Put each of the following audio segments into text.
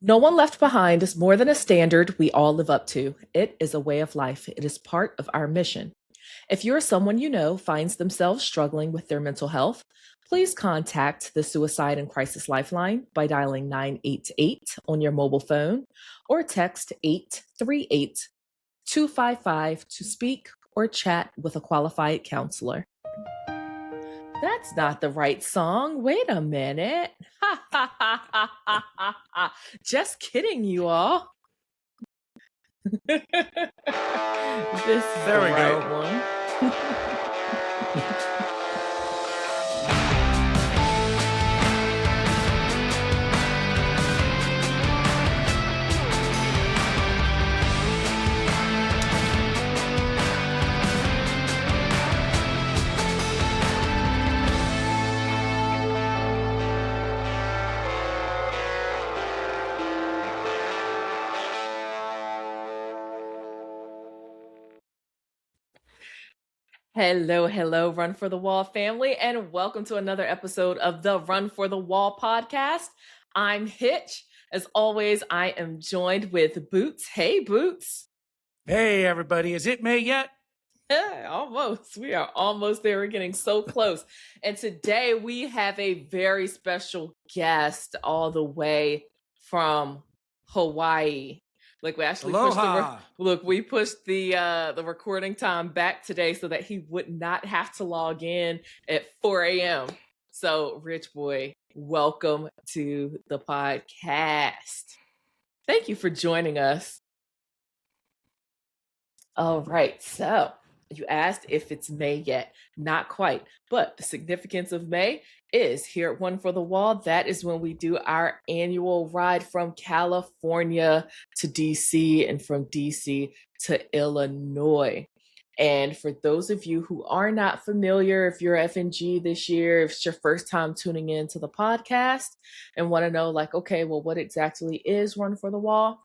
No one left behind is more than a standard we all live up to. It is a way of life. It is part of our mission. If you're someone you know finds themselves struggling with their mental health, please contact the Suicide and Crisis Lifeline by dialing 988 on your mobile phone or text 838 255 to speak or chat with a qualified counselor. That's not the right song. Wait a minute. Ha ha ha ha ha ha ha. Just kidding, you all. This is There the we right go. one. Hello, hello, Run for the Wall family, and welcome to another episode of the Run for the Wall podcast. I'm Hitch. As always, I am joined with Boots. Hey, Boots. Hey, everybody. Is it May yet? Yeah, almost. We are almost there. We're getting so close. And today we have a very special guest all the way from Hawaii. Like we actually Aloha. we pushed the recording time back today so that he would not have to log in at 4 a.m. So, Rich Boy, welcome to the podcast. Thank you for joining us. All right, so you asked if it's May yet. Not quite, but the significance of May is here at One for the Wall. That is when we do our annual ride from California to DC and from DC to Illinois. And for those of you who are not familiar, if you're FNG this year, if it's your first time tuning in to the podcast and want to know, like, okay, well, what exactly is Run for the Wall?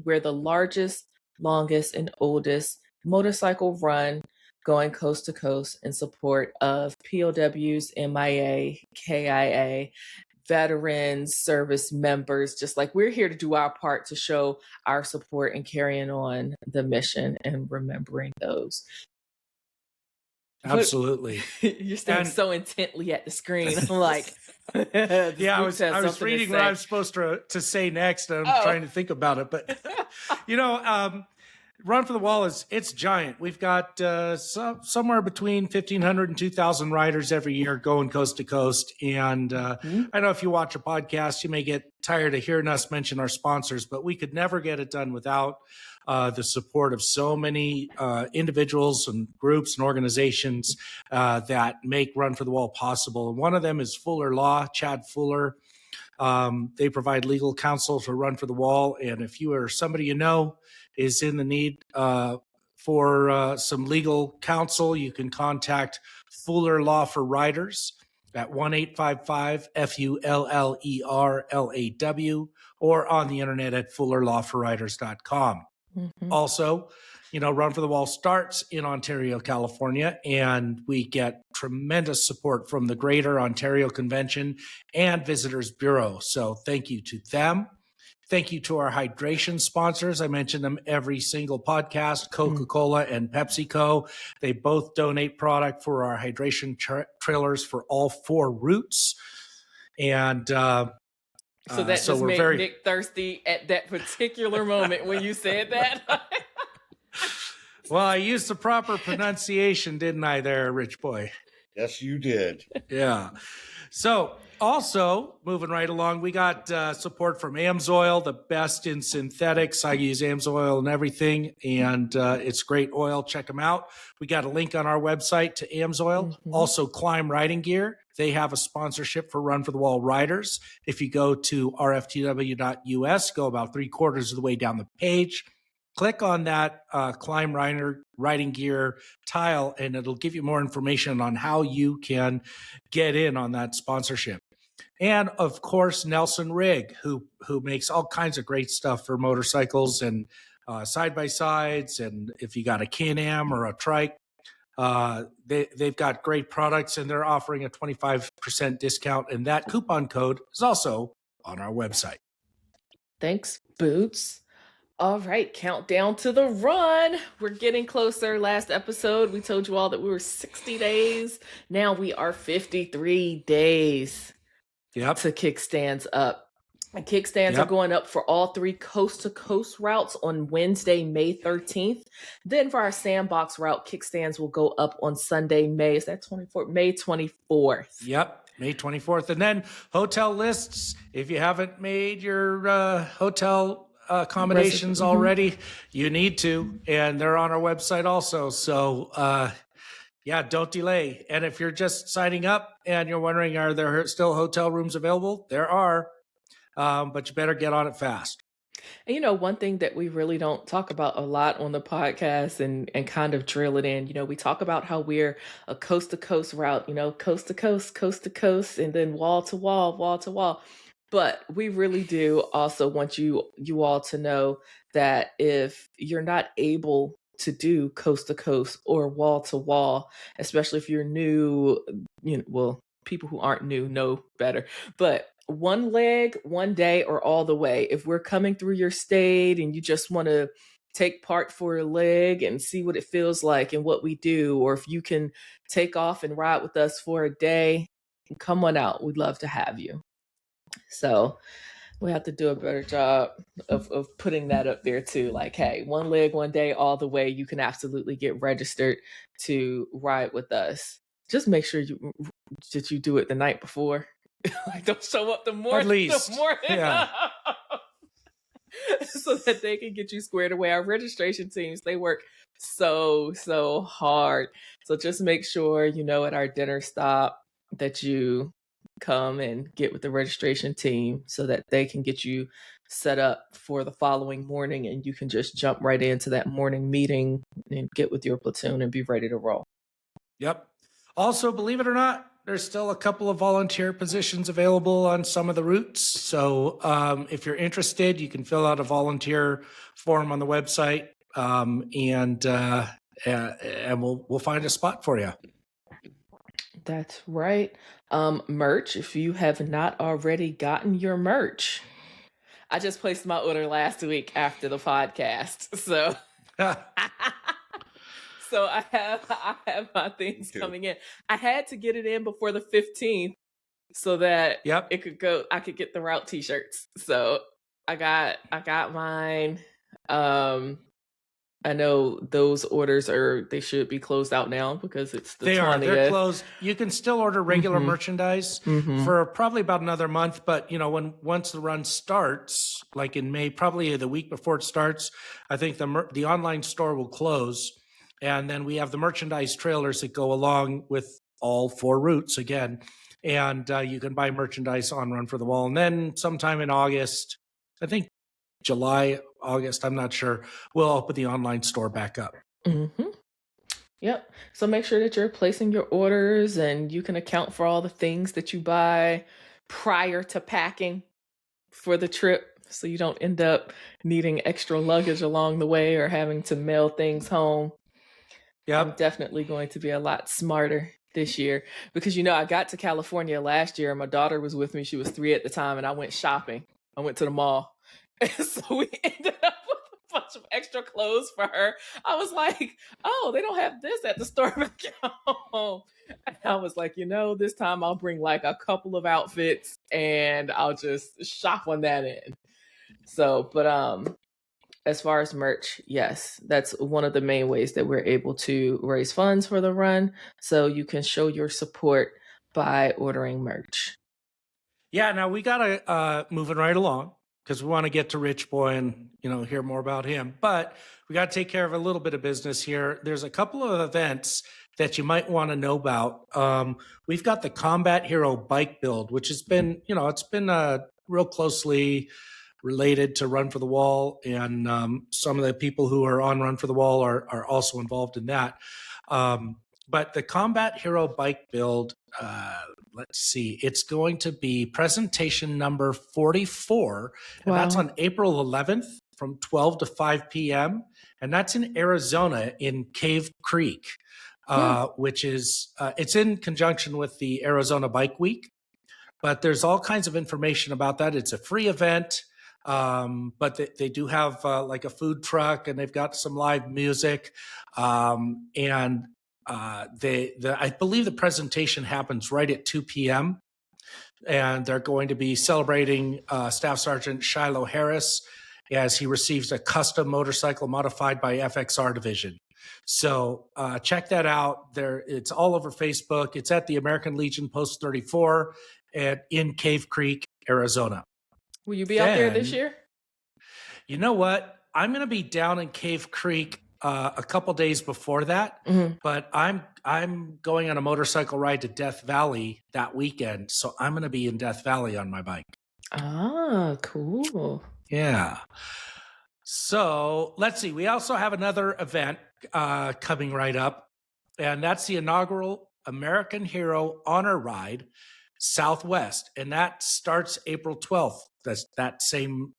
We're the largest, longest, and oldest motorcycle run going coast to coast in support of POWs, MIA, KIA, veterans, service members. Just like we're here to do our part to show our support and carrying on the mission and remembering those. Absolutely. You're staring so intently at the screen. I'm like, yeah, I was reading what I was supposed to say next, and I'm trying to think about it. But Run for the Wall it's giant. We've got somewhere between 1,500 and 2,000 riders every year going coast to coast. And I know if you watch a podcast, you may get tired of hearing us mention our sponsors, but we could never get it done without the support of so many individuals and groups and organizations that make Run for the Wall possible. And one of them is Fuller Law, Chad Fuller. They provide legal counsel for Run for the Wall. And if you or somebody you know is in the need for some legal counsel, you can contact Fuller Law for Riders at 1-855-FULLERLAW or on the internet at fullerlawforriders.com. Mm-hmm. Also, Run for the Wall starts in Ontario, California, and we get tremendous support from the Greater Ontario Convention and Visitors Bureau. So thank you to them. Thank you to our hydration sponsors. I mention them every single podcast, Coca-Cola and PepsiCo. They both donate product for our hydration trailers for all 4 routes. And so that just made Nick thirsty at that particular moment when you said that. Well, I used the proper pronunciation, didn't I there, Rich Boy? Yes, you did. Yeah. So also, moving right along, we got support from AMSOIL, the best in synthetics. I use AMSOIL and everything, and it's great oil. Check them out. We got a link on our website to AMSOIL. Mm-hmm. Also, Climb Riding Gear. They have a sponsorship for Run for the Wall riders. If you go to RFTW.us, go about 3/4 of the way down the page, click on that Climb Riding Gear tile, and it'll give you more information on how you can get in on that sponsorship. And of course, Nelson Rig, who makes all kinds of great stuff for motorcycles and side-by-sides. And if you got a Can-Am or a trike, they've got great products, and they're offering a 25% discount. And that coupon code is also on our website. Thanks, Boots. All right, countdown to the run. We're getting closer. Last episode, we told you all that we were 60 days. Now we are 53 days to kickstands up. And kickstands are going up for all 3 coast-to-coast routes on Wednesday, May 13th. Then for our sandbox route, kickstands will go up on Sunday, May 24th. Yep, May 24th. And then hotel lists, if you haven't made your hotel accommodations already, you need to. And they're on our website also. So, yeah, don't delay. And if you're just signing up and you're wondering, are there still hotel rooms available? There are. But you better get on it fast. And one thing that we really don't talk about a lot on the podcast and kind of drill it in, we talk about how we're a coast to coast route, coast to coast, and then wall to wall. But we really do also want you all to know that if you're not able to do coast to coast or wall to wall, especially if you're new, people who aren't new know better, but one leg, one day, or all the way. If we're coming through your state and you just want to take part for a leg and see what it feels like and what we do, or if you can take off and ride with us for a day, come on out. We'd love to have you. So we have to do a better job of putting that up there too. Like, hey, one leg, one day, all the way. You can absolutely get registered to ride with us. Just make sure that you do it the night before. Like, don't show up the morning. At least. Yeah. So that they can get you squared away. Our registration teams, they work so hard. So just make sure, at our dinner stop that you come and get with the registration team so that they can get you set up for the following morning, and you can just jump right into that morning meeting and get with your platoon and be ready to roll. Yep. Also, believe it or not, there's still a couple of volunteer positions available on some of the routes. So if you're interested, you can fill out a volunteer form on the website, and we'll find a spot for you. That's right. Merch, if you have not already gotten your merch, I just placed my order last week after the podcast. So So I have my things coming in. I had to get it in before the 15th so that it could go. I could get the route t-shirts. So I got mine. I know those orders they should be closed out now because it's the 20th. They're closed. You can still order regular merchandise for probably about another month, but once the run starts, like in May, probably the week before it starts, I think the online store will close. And then we have the merchandise trailers that go along with all 4 routes again. And you can buy merchandise on Run for the Wall. And then sometime in August, I think July, August, I'm not sure, we'll open the online store back up. Yep. So make sure that you're placing your orders and you can account for all the things that you buy prior to packing for the trip, so you don't end up needing extra luggage along the way or having to mail things home. I'm definitely going to be a lot smarter this year because, I got to California last year and my daughter was with me. She was 3 at the time, and I went shopping. I went to the mall. And so we ended up with a bunch of extra clothes for her. I was like, oh, they don't have this at the store back home. And I was like, this time I'll bring like a couple of outfits and I'll just shop on that end. So, but as far as merch, yes, that's one of the main ways that we're able to raise funds for the run. So you can show your support by ordering merch. Yeah, now we got to moving right along because we want to get to Rich Boy and, hear more about him. But we got to take care of a little bit of business here. There's a couple of events that you might want to know about. We've got the Combat Hero bike build, which has been, it's been real closely related to Run for the Wall, and some of the people who are on Run for the Wall are also involved in that. But the Combat Hero bike build, let's see, it's going to be presentation number 44, and that's on April 11th from 12 to 5 p.m., and that's in Arizona in Cave Creek, which is, it's in conjunction with the Arizona Bike Week, but there's all kinds of information about that. It's a free event. But they do have like a food truck, and they've got some live music. And I believe the presentation happens right at 2 p.m. And they're going to be celebrating Staff Sergeant Shiloh Harris as he receives a custom motorcycle modified by FXR Division. So check that out. It's all over Facebook. It's at the American Legion Post 34 in Cave Creek, Arizona. Will you be out there this year? You know what? I'm going to be down in Cave Creek a couple days before that, but I'm going on a motorcycle ride to Death Valley that weekend, so I'm going to be in Death Valley on my bike. Ah, cool. Yeah. So let's see. We also have another event coming right up, and that's the inaugural American Hero Honor Ride Southwest, and that starts April 12th. That's that same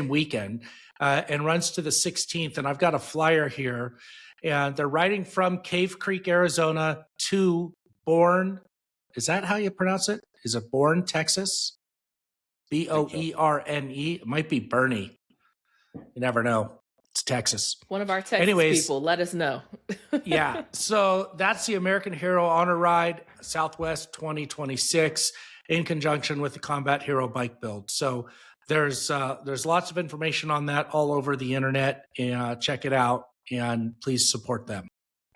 weekend, and runs to the 16th. And I've got a flyer here, and they're riding from Cave Creek, Arizona to Bourne. Is that how you pronounce it? Is it Bourne, Texas? Boerne. It might be Bernie. You never know. It's Texas. One of our Texas people, let us know. Yeah. So that's the American Hero Honor Ride Southwest 2026 in conjunction with the Combat Hero Bike Build. So there's lots of information on that all over the internet. Check it out and please support them.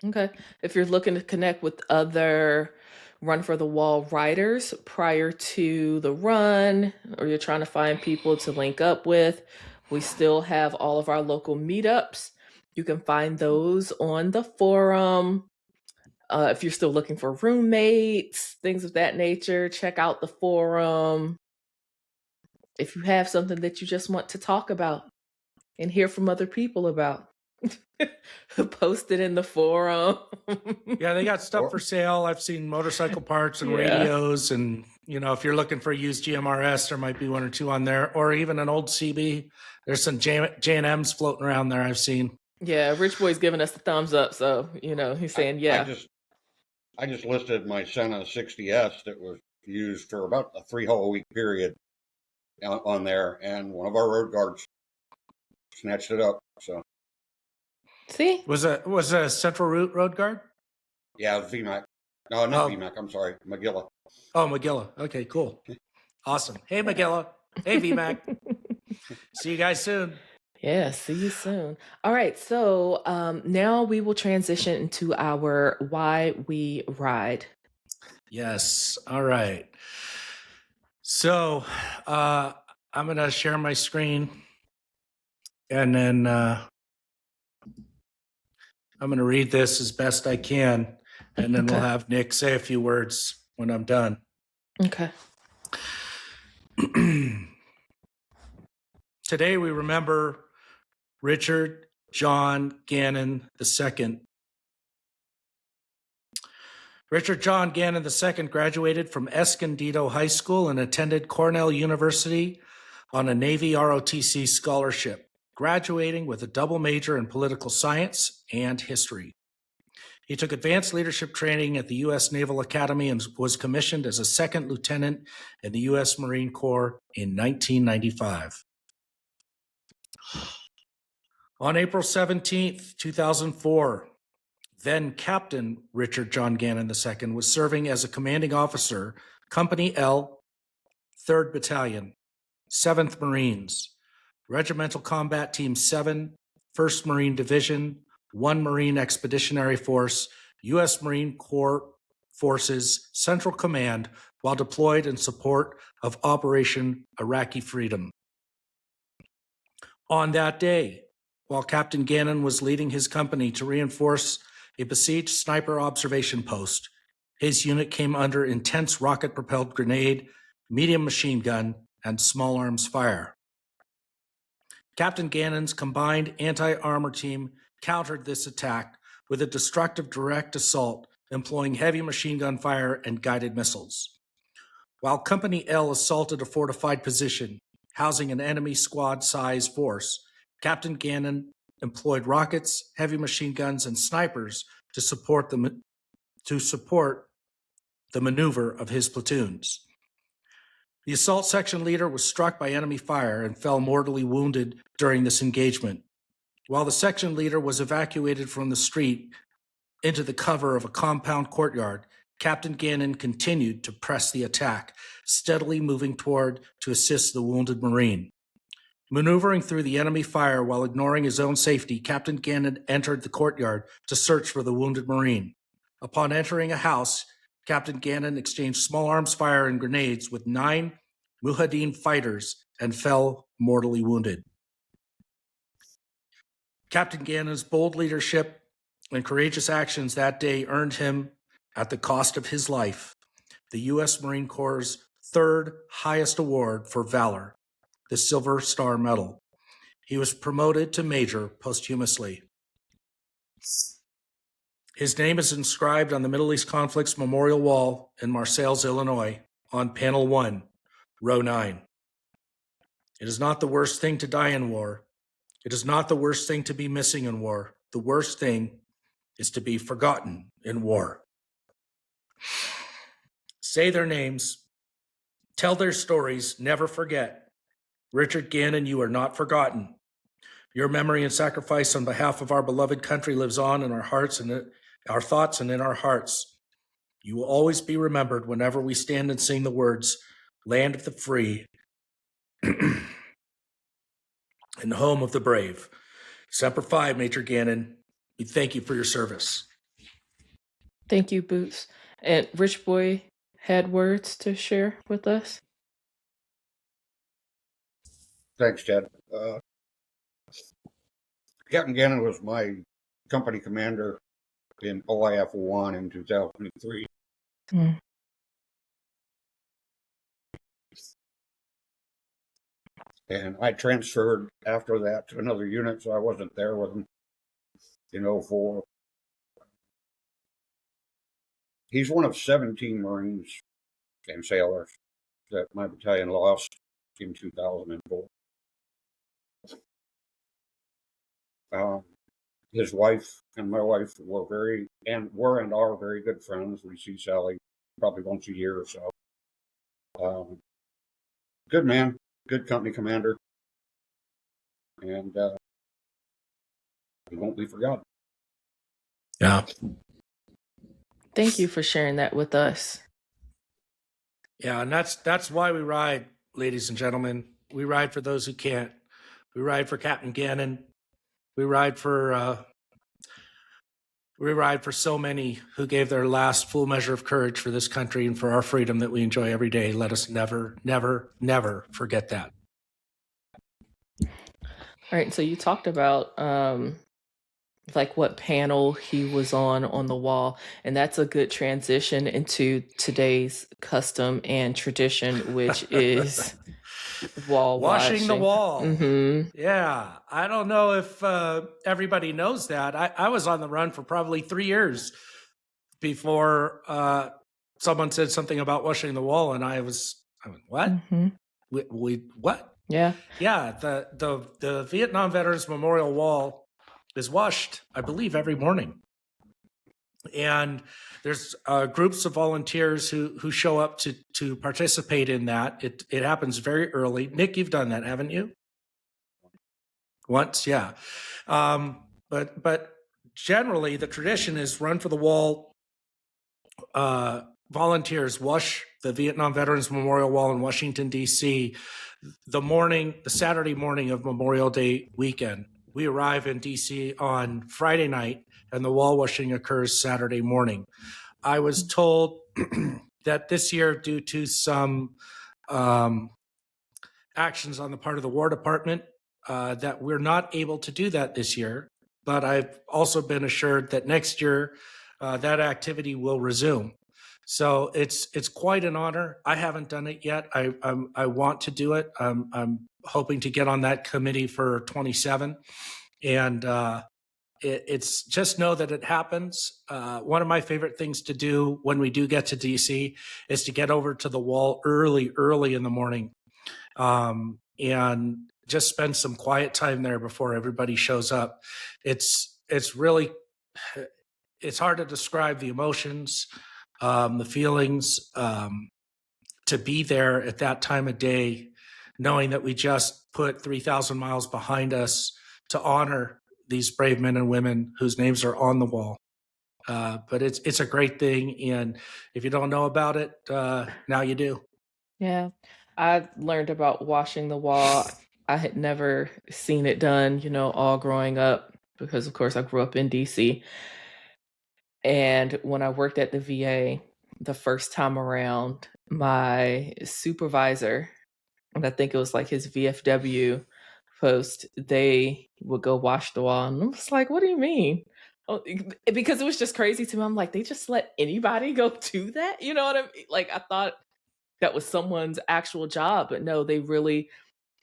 Okay. If you're looking to connect with other Run for the Wall riders prior to the run, or you're trying to find people to link up with, we still have all of our local meetups. You can find those on the forum. If you're still looking for roommates, things of that nature, check out the forum. If you have something that you just want to talk about and hear from other people about, post it in the forum. Yeah, they got stuff for sale. I've seen motorcycle parts and radios, and if you're looking for a used GMRS, there might be one or two on there, or even an old CB. There's some J&Ms floating around there I've seen. Yeah, Rich Boy's giving us the thumbs up, so he's saying I just listed my Senna 60S that was used for about a 3 whole week period on there, and one of our road guards snatched it up. So, see, was a Central Route road guard? Yeah, VMAC. No, not VMAC. I'm sorry, Magilla. Oh, Magilla. Okay, cool, awesome. Hey, Magilla. Hey, VMAC. See you guys soon. Yeah, see you soon. All right, so now we will transition into our Why We Ride. Yes, all right. So I'm going to share my screen, and then I'm going to read this as best I can, and then we'll have Nick say a few words when I'm done. Okay. Today we remember Richard John Gannon II. Richard John Gannon II graduated from Escondido High School and attended Cornell University on a Navy ROTC scholarship, graduating with a double major in political science and history. He took advanced leadership training at the U.S. Naval Academy and was commissioned as a second lieutenant in the U.S. Marine Corps in 1995. On April 17, 2004, then Captain Richard John Gannon II was serving as a commanding officer, Company L, 3rd Battalion, 7th Marines, Regimental Combat Team 7, 1st Marine Division, 1 Marine Expeditionary Force, U.S. Marine Corps Forces Central Command, while deployed in support of Operation Iraqi Freedom. On that day, while Captain Gannon was leading his company to reinforce a besieged sniper observation post, his unit came under intense rocket-propelled grenade, medium machine gun, and small arms fire. Captain Gannon's combined anti-armor team countered this attack with a destructive direct assault employing heavy machine gun fire and guided missiles. While Company L assaulted a fortified position housing an enemy squad-sized force, Captain Gannon employed rockets, heavy machine guns, and snipers to support the maneuver of his platoons. The assault section leader was struck by enemy fire and fell mortally wounded during this engagement. While the section leader was evacuated from the street into the cover of a compound courtyard, Captain Gannon continued to press the attack, steadily moving toward to assist the wounded Marine. Maneuvering through the enemy fire while ignoring his own safety, Captain Gannon entered the courtyard to search for the wounded Marine. Upon entering a house, Captain Gannon exchanged small arms fire and grenades with 9 Mujahideen fighters and fell mortally wounded. Captain Gannon's bold leadership and courageous actions that day earned him, at the cost of his life, the U.S. Marine Corps' 3rd highest award for valor, the Silver Star Medal. He was promoted to major posthumously. His name is inscribed on the Middle East Conflicts Memorial Wall in Marseilles, Illinois, on panel 1, row 9. It is not the worst thing to die in war. It is not the worst thing to be missing in war. The worst thing is to be forgotten in war. Say their names, tell their stories, never forget. Richard Gannon, you are not forgotten. Your memory and sacrifice on behalf of our beloved country lives on in our hearts and our thoughts and in our hearts. You will always be remembered whenever we stand and sing the words, Land of the Free and Home of the Brave. Semper Fi, Major Gannon. We thank you for your service. Thank you, Boots. And Rich Boy had words to share with us. Thanks, Ted. Captain Gannon was my company commander in OIF 1 in 2003. And I transferred after that to another unit, so I wasn't there with him in 04. He's one of 17 Marines and sailors that my battalion lost in 2004. His wife and my wife were and are very good friends. We see Sally probably once a year or so. Good man, good company commander, and he won't be forgotten. Yeah. Thank you for sharing that with us. Yeah, and that's why we ride, ladies and gentlemen. We ride for those who can't. We ride for Captain Gannon. We ride for so many who gave their last full measure of courage for this country and for our freedom that we enjoy every day. Let us never, never, never forget that. All right, so you talked about like what panel he was on the wall, and that's a good transition into today's custom and tradition, which is washing the wall. Mm-hmm. Yeah, I don't know if everybody knows that. I was on the run for probably 3 years before someone said something about washing the wall, and I went, what? Mm-hmm. We what? Yeah. The Vietnam Veterans Memorial Wall is washed, I believe, every morning. And there's groups of volunteers who show up to participate in that. It happens very early. Nick, you've done that, haven't you? Once, yeah. But generally, the tradition is Run for the Wall. Volunteers wash the Vietnam Veterans Memorial Wall in Washington, D.C. the Saturday morning of Memorial Day weekend. We arrive in D.C. on Friday night, and the wall washing occurs Saturday morning. I was told that this year, due to some actions on the part of the War Department, that we're not able to do that this year. But I've also been assured that next year that activity will resume. So it's quite an honor. I haven't done it yet. I want to do it. I'm hoping to get on that committee for 27, and it's just know that it happens. One of my favorite things to do when we do get to DC is to get over to the wall early in the morning, and just spend some quiet time there before everybody shows up. It's really, it's hard to describe the emotions, the feelings. to be there at that time of day, knowing that we just put 3,000 miles behind us to honor these brave men and women whose names are on the wall. But it's a great thing, and if you don't know about it, now you do. Yeah. I learned about washing the wall. I had never seen it done, all growing up, because of course I grew up in DC. And when I worked at the VA the first time around, my supervisor, and I think it was like his VFW post, they would go wash the wall. And I was like, what do you mean? Oh, because it was just crazy to me. I'm like, they just let anybody go do that? You know what I mean? Like, I thought that was someone's actual job, but no, they really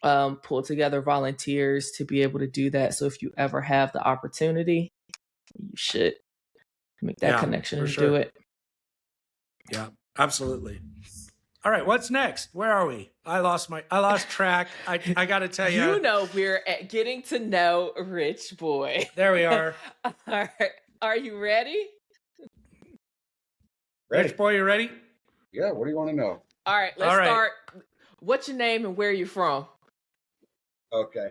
pull together volunteers to be able to do that. So if you ever have the opportunity, you should make that connection and do it. Yeah, absolutely. All right, what's next? Where are we? I lost track. I got to tell you. We're at getting to know Rich Boy. There we are. All right. Are you ready? Ready. Rich Boy, you ready? Yeah, what do you want to know? All right, let's start. What's your name and where are you from? Okay.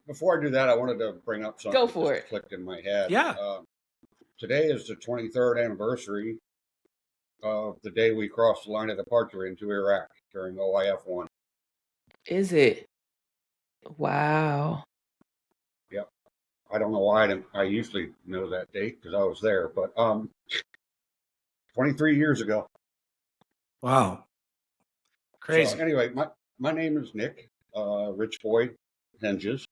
Before I do that, I wanted to bring up something that clicked in my head. Yeah. Today is the 23rd anniversary of the day we crossed the line of departure into Iraq during OIF-1. Is it? Wow. Yep. I don't know why I usually know that date because I was there, but 23 years ago. Wow. Crazy. So anyway, my name is Nick, Rich Boy Hentges.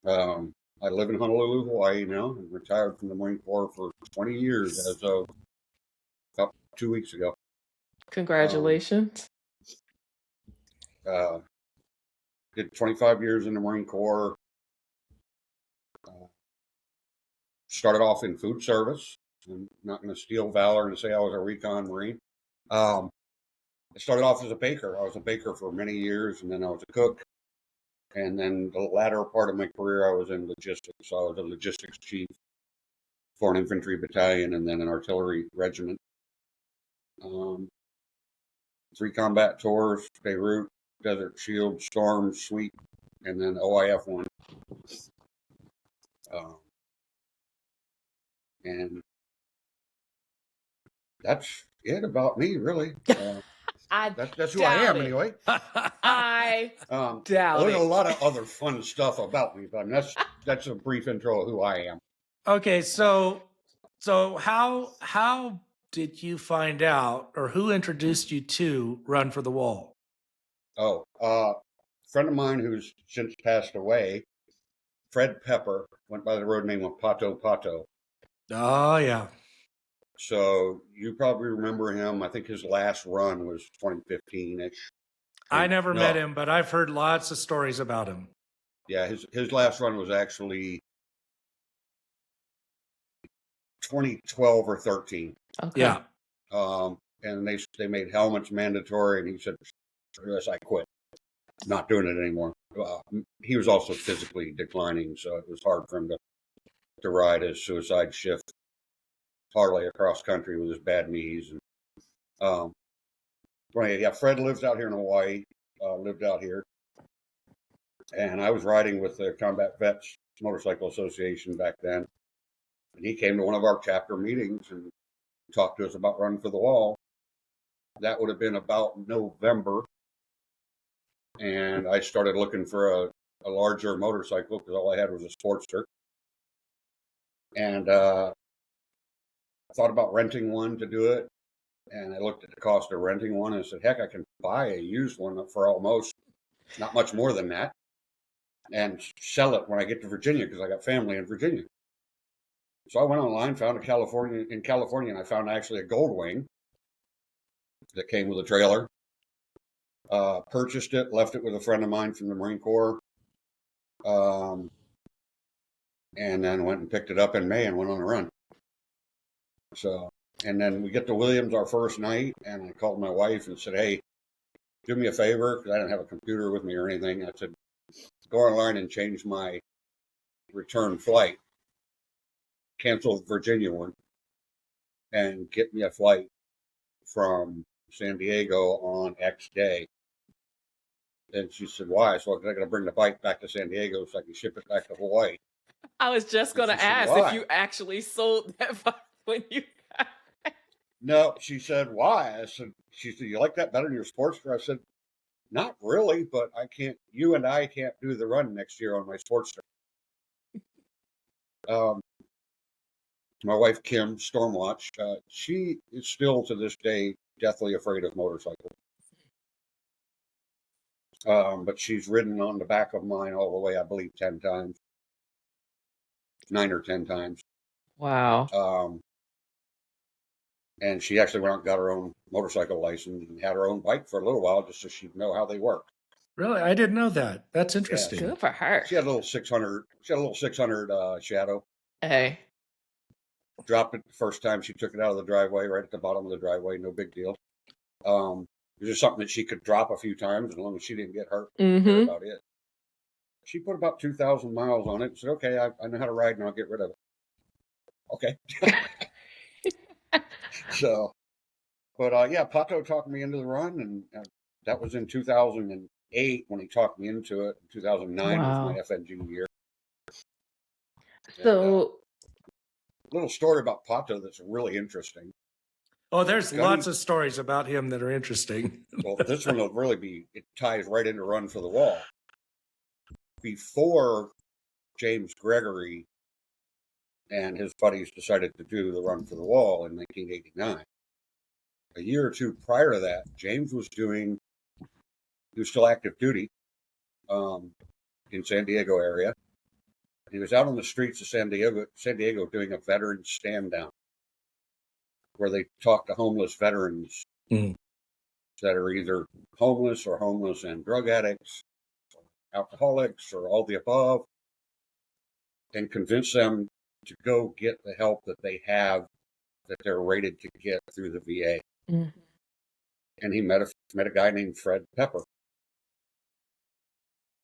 I live in Honolulu, Hawaii now. I'm retired from the Marine Corps for 20 years as of about 2 weeks ago. Congratulations. Did 25 years in the Marine Corps. Started off in food service. I'm not going to steal valor and say I was a recon Marine. I started off as a baker. I was a baker for many years, and then I was a cook. And then the latter part of my career, I was in logistics. So I was a logistics chief for an infantry battalion and then an artillery regiment. 3 combat tours, Beirut, Desert Shield, Storm, Sweep, and then OIF-1. And that's it about me, really. That's who I am, anyway. I doubt there's it. a lot of other fun stuff about me, but that's a brief intro of who I am. Okay, so how did you find out, or who introduced you to Run for the Wall? Oh, a friend of mine who's since passed away, Fred Pepper, went by the road name of Pato Pato. Oh, yeah. So you probably remember him. I think his last run was 2015-ish. I never met him, but I've heard lots of stories about him. Yeah, his last run was actually 2012 or 13. Okay. Yeah. And they made helmets mandatory, and he said, "Yes, I quit. Not doing it anymore." He was also physically declining, so it was hard for him to ride his suicide shift Harley across country with his bad knees. And Fred lives out here in Hawaii. Lived out here, and I was riding with the Combat Vets Motorcycle Association back then, and he came to one of our chapter meetings and talked to us about Run for the Wall. That would have been about November, and I started looking for a larger motorcycle because all I had was a Sportster, and I thought about renting one to do it. And I looked at the cost of renting one and I said, heck, I can buy a used one for almost not much more than that and sell it when I get to Virginia because I got family in Virginia. So I went online, found in California, and I found actually a Goldwing that came with a trailer. Purchased it, left it with a friend of mine from the Marine Corps, and then went and picked it up in May and went on a run. So, and then we get to Williams our first night, and I called my wife and said, "Hey, do me a favor," because I didn't have a computer with me or anything. I said, "Go online and change my return flight, cancel the Virginia one, and get me a flight from San Diego on X day. And she said, why? So I got to bring the bike back to San Diego so I can ship it back to Hawaii. I was just And going she to said, ask if why? you actually sold that bike when you got it. No, she said, why? I said, she said, you like that better than your Sportster? I said, not really, but you and I can't do the run next year on my Sportster. My wife, Kim, Stormwatch, she is still to this day deathly afraid of motorcycles. But she's ridden on the back of mine all the way, I believe, 10 times. 9 or 10 times. Wow. And she actually went out and got her own motorcycle license and had her own bike for a little while just so she'd know how they work. Really? I didn't know that. That's interesting. Good for her. She had a little 600. She had a little 600 Shadow. Hey. Dropped it the first time she took it out of the driveway, right at the bottom of the driveway. No big deal. It was just something that she could drop a few times as long as she didn't get hurt. That's about it. She put about 2,000 miles on it and said, okay, I know how to ride and I'll get rid of it. Okay. So, but yeah, Pato talked me into the run, and that was in 2008 when he talked me into it. 2009 was my FNG year. So, little story about Pato that's really interesting. Oh, there's lots of stories about him that are interesting. Well, this one will really be, it ties right into Run for the Wall. Before James Gregory and his buddies decided to do the Run for the Wall in 1989, a year or two prior to that, James was still active duty in San Diego area. He was out on the streets of San Diego doing a veteran stand down where they talk to homeless veterans that are either homeless or homeless and drug addicts, alcoholics, or all the above, and convince them to go get the help that they have, that they're rated to get through the VA. And he met a guy named Fred Pepper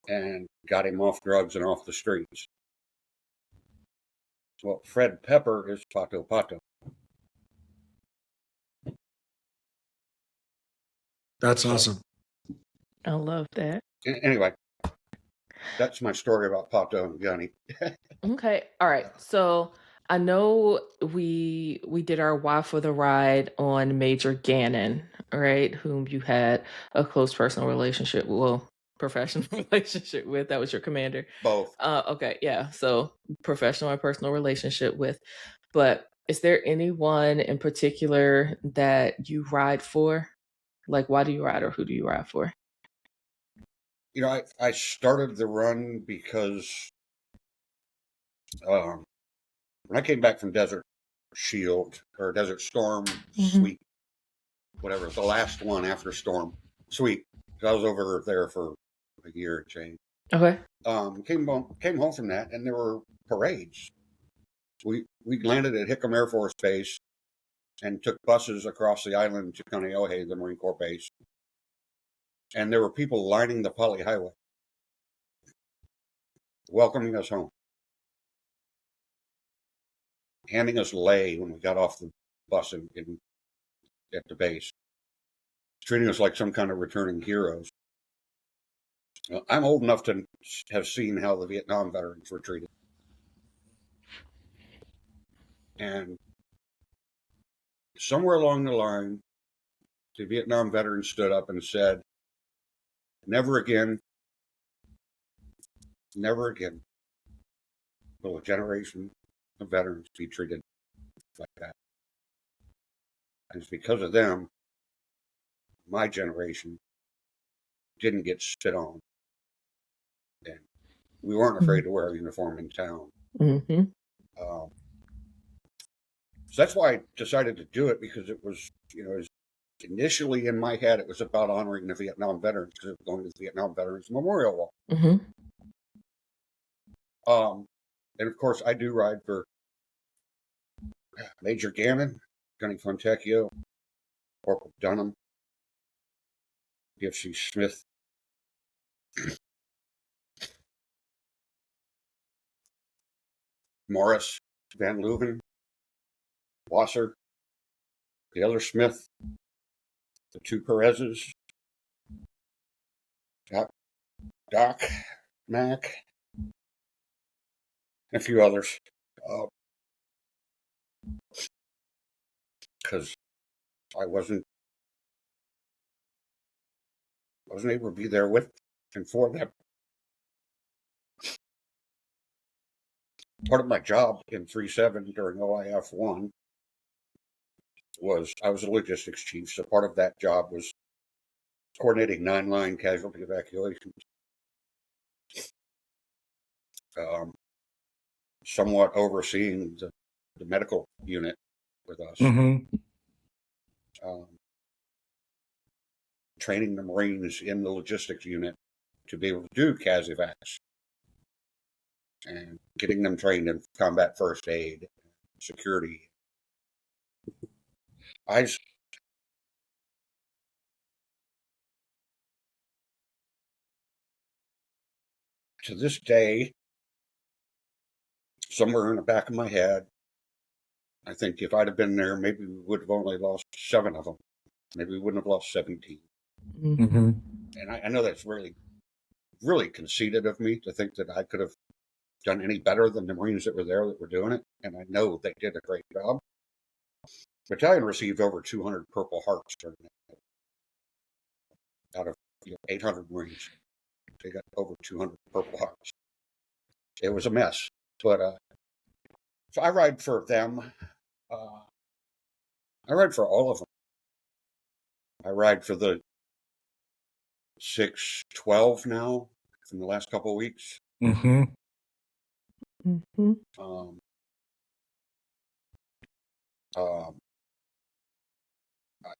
and got him off drugs and off the streets. Well, Fred Pepper is Pato Pato. That's awesome. I love that. Anyway, that's my story about Pato and Gunny. Okay. All right. So I know we did our why for the ride on Major Gannon, right? Whom you had a close personal relationship, professional relationship with. That was your commander. Both. Okay. Yeah. So professional and personal relationship with. But is there anyone in particular that you ride for? Like, why do you ride, or who do you ride for? You know, I started the run because when I came back from Desert Shield or Desert Storm Sweep, whatever, the last one after Storm Sweep, I was over there for a year and change. Okay. Came home from that, and there were parades. We landed at Hickam Air Force Base and took buses across the island to Kaneohe, the Marine Corps base. And there were people lining the Poly Highway, welcoming us home, handing us lei when we got off the bus at the base, treating us like some kind of returning heroes. I'm old enough to have seen how the Vietnam veterans were treated. And somewhere along the line, the Vietnam veterans stood up and said, never again will a generation of veterans be treated like that. And it's because of them, my generation didn't get spit on. And we weren't afraid to wear a uniform in town. So that's why I decided to do it, because it was, initially in my head, it was about honoring the Vietnam veterans, because it was going to the Vietnam Veterans Memorial Wall. And of course, I do ride for Major Gannon, Gunny Fontecchio, Corporal Dunham, Gifsy Smith, Morris, Van Leuven, Wasser, the other Smith, the two Perez's, Doc, Mac, and a few others. Because I wasn't able to be there with and for them. Part of my job in 3-7 during OIF-1 was I was a logistics chief, so part of that job was coordinating 9-line casualty evacuations, somewhat overseeing the medical unit with us, training the Marines in the logistics unit to be able to do CAS evacs, and getting them trained in combat first aid, security. To this day, somewhere in the back of my head, I think if I'd have been there, maybe we would have only lost 7 of them. Maybe we wouldn't have lost 17. Mm-hmm. And I know that's really, really conceited of me to think that I could have done any better than the Marines that were there that were doing it. And I know they did a great job. Battalion received over 200 Purple Hearts during that. Out of 800 Marines, they got over 200 Purple Hearts. It was a mess. But so I ride for them. I ride for all of them. I ride for the 612 now from the last couple of weeks. Mm-hmm. Mm-hmm.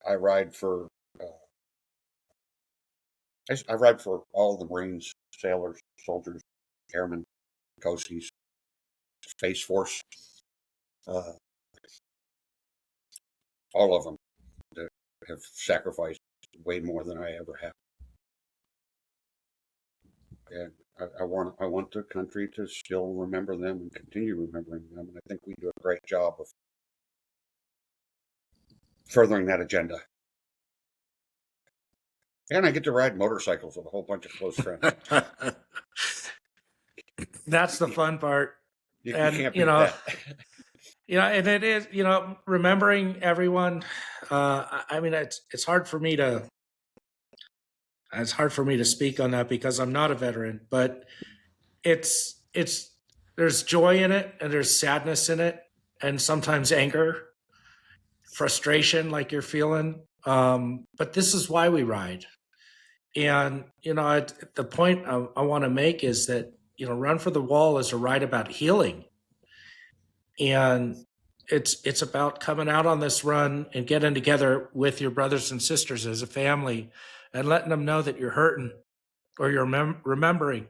I ride for I ride for all the Marines, sailors, soldiers, airmen, coasties, Space Force, all of them that have sacrificed way more than I ever have. And I want the country to still remember them and continue remembering them. And I think we do a great job of furthering that agenda. And I get to ride motorcycles with a whole bunch of close friends. That's the fun part. You And can't beat that. And it is, remembering everyone. I mean, it's hard for me to speak on that because I'm not a veteran, but it's there's joy in it and there's sadness in it and sometimes anger, frustration like you're feeling. But this is why we ride. And, the point I want to make is that, Run for the Wall is a ride about healing. And it's about coming out on this run and getting together with your brothers and sisters as a family and letting them know that you're hurting or you're remembering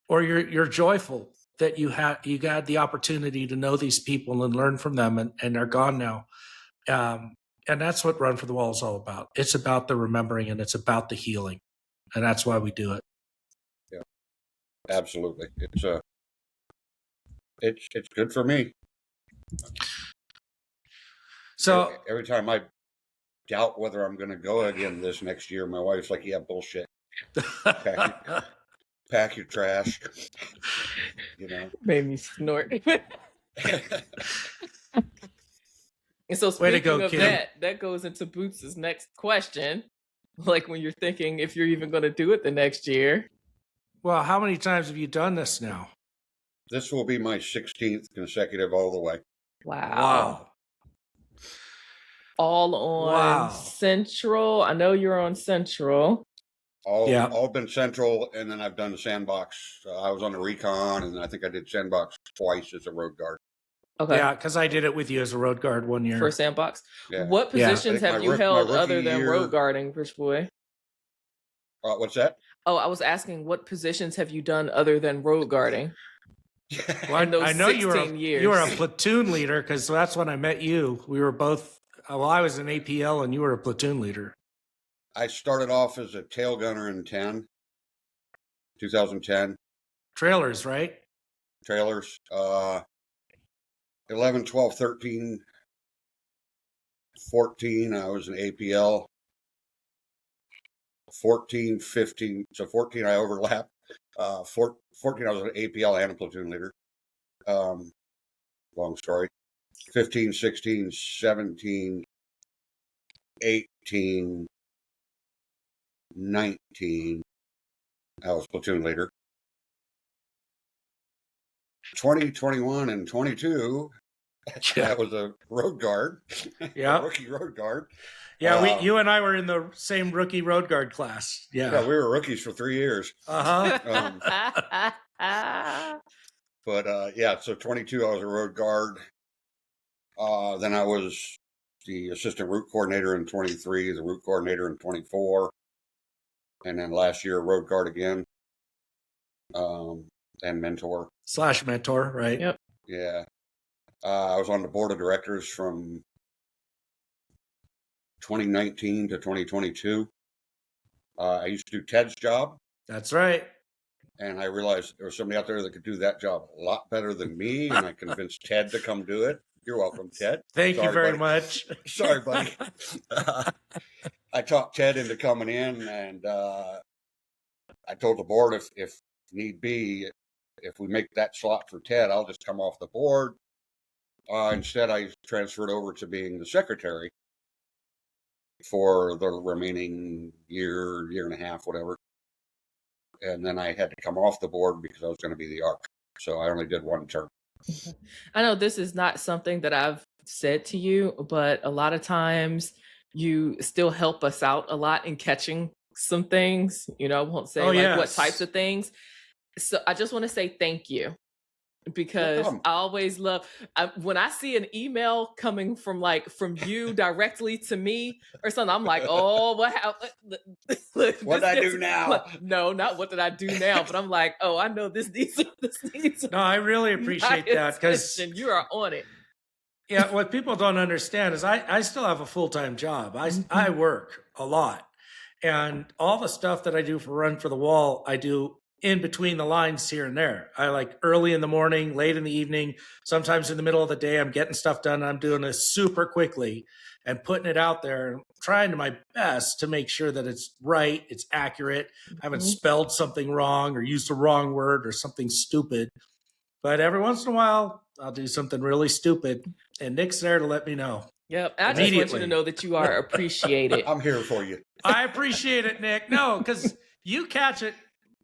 or you're joyful that you got the opportunity to know these people and learn from them, and they're gone now. And that's what Run for the Wall is all about. It's about the remembering and it's about the healing. And that's why we do it. Yeah, absolutely. It's good for me. So every time I doubt whether I'm going to go again this next year, my wife's like, "Yeah, bullshit. Pack your trash." Made me snort. And so Way to speaking go, of Kim. that goes into Boots' next question. Like when you're thinking if you're even going to do it the next year. Well, how many times have you done this now? This will be my 16th consecutive all the way. Wow. All on Central. I know you're on Central. All been Central, and then I've done the Sandbox. I was on the Recon, and I think I did Sandbox twice as a road guard. Okay. Yeah, because I did it with you as a road guard one year. For Sandbox. Yeah. What positions have you held other than road guarding, Rich Boy? What's that? Oh, I was asking what positions have you done other than road guarding? Well, I know you were a platoon leader because that's when I met you. We were both. Well, I was an APL and you were a platoon leader. I started off as a tail gunner in 2010. Trailers, right? Trailers. 11, 12, 13, 14, I was an APL. 14, 15. So 14 I overlapped. 14 I was an APL and a platoon leader. Long story. 15, 16, 17, 18, 19. I was platoon leader. 20, 21, and 22. I was a road guard. Yeah. A rookie road guard. Yeah, you and I were in the same rookie road guard class. Yeah, we were rookies for 3 years. Uh-huh. But yeah, so 22, I was a road guard. Then I was the assistant route coordinator in 23, the route coordinator in 24, and then last year road guard again, and mentor. / mentor, right? Yep. Yeah. I was on the board of directors from 2019 to 2022. I used to do Ted's job. That's right. And I realized there was somebody out there that could do that job a lot better than me, and I convinced Ted to come do it. You're welcome, Ted. Thank you very buddy. much. Sorry, buddy. I talked Ted into coming in, and I told the board if need be, if we make that slot for Ted, I'll just come off the board. Instead, I transferred over to being the secretary for the remaining year and a half, whatever. And then I had to come off the board because I was going to be the ARC. So I only did one term. I know this is not something that I've said to you, but a lot of times you still help us out a lot in catching some things. You know, I won't say what types of things. So I just want to say thank you, because I always love when I see an email coming from you directly to me or something. I'm like, oh, what did I do now? No, not what did I do now, but I'm like, oh, I know this needs. No, I really appreciate that, because you are on it. Yeah, what people don't understand is I still have a full-time job. I work a lot, and all the stuff that I do for Run for the Wall, I do in between the lines here and there. I like early in the morning, late in the evening, sometimes in the middle of the day, I'm getting stuff done. I'm doing it super quickly and putting it out there and trying to my best to make sure that it's right, it's accurate. I haven't spelled something wrong or used the wrong word or something stupid. But every once in a while, I'll do something really stupid, and Nick's there to let me know. Yep, I just want you to know that you are appreciated. I'm here for you. I appreciate it, Nick. No, because you catch it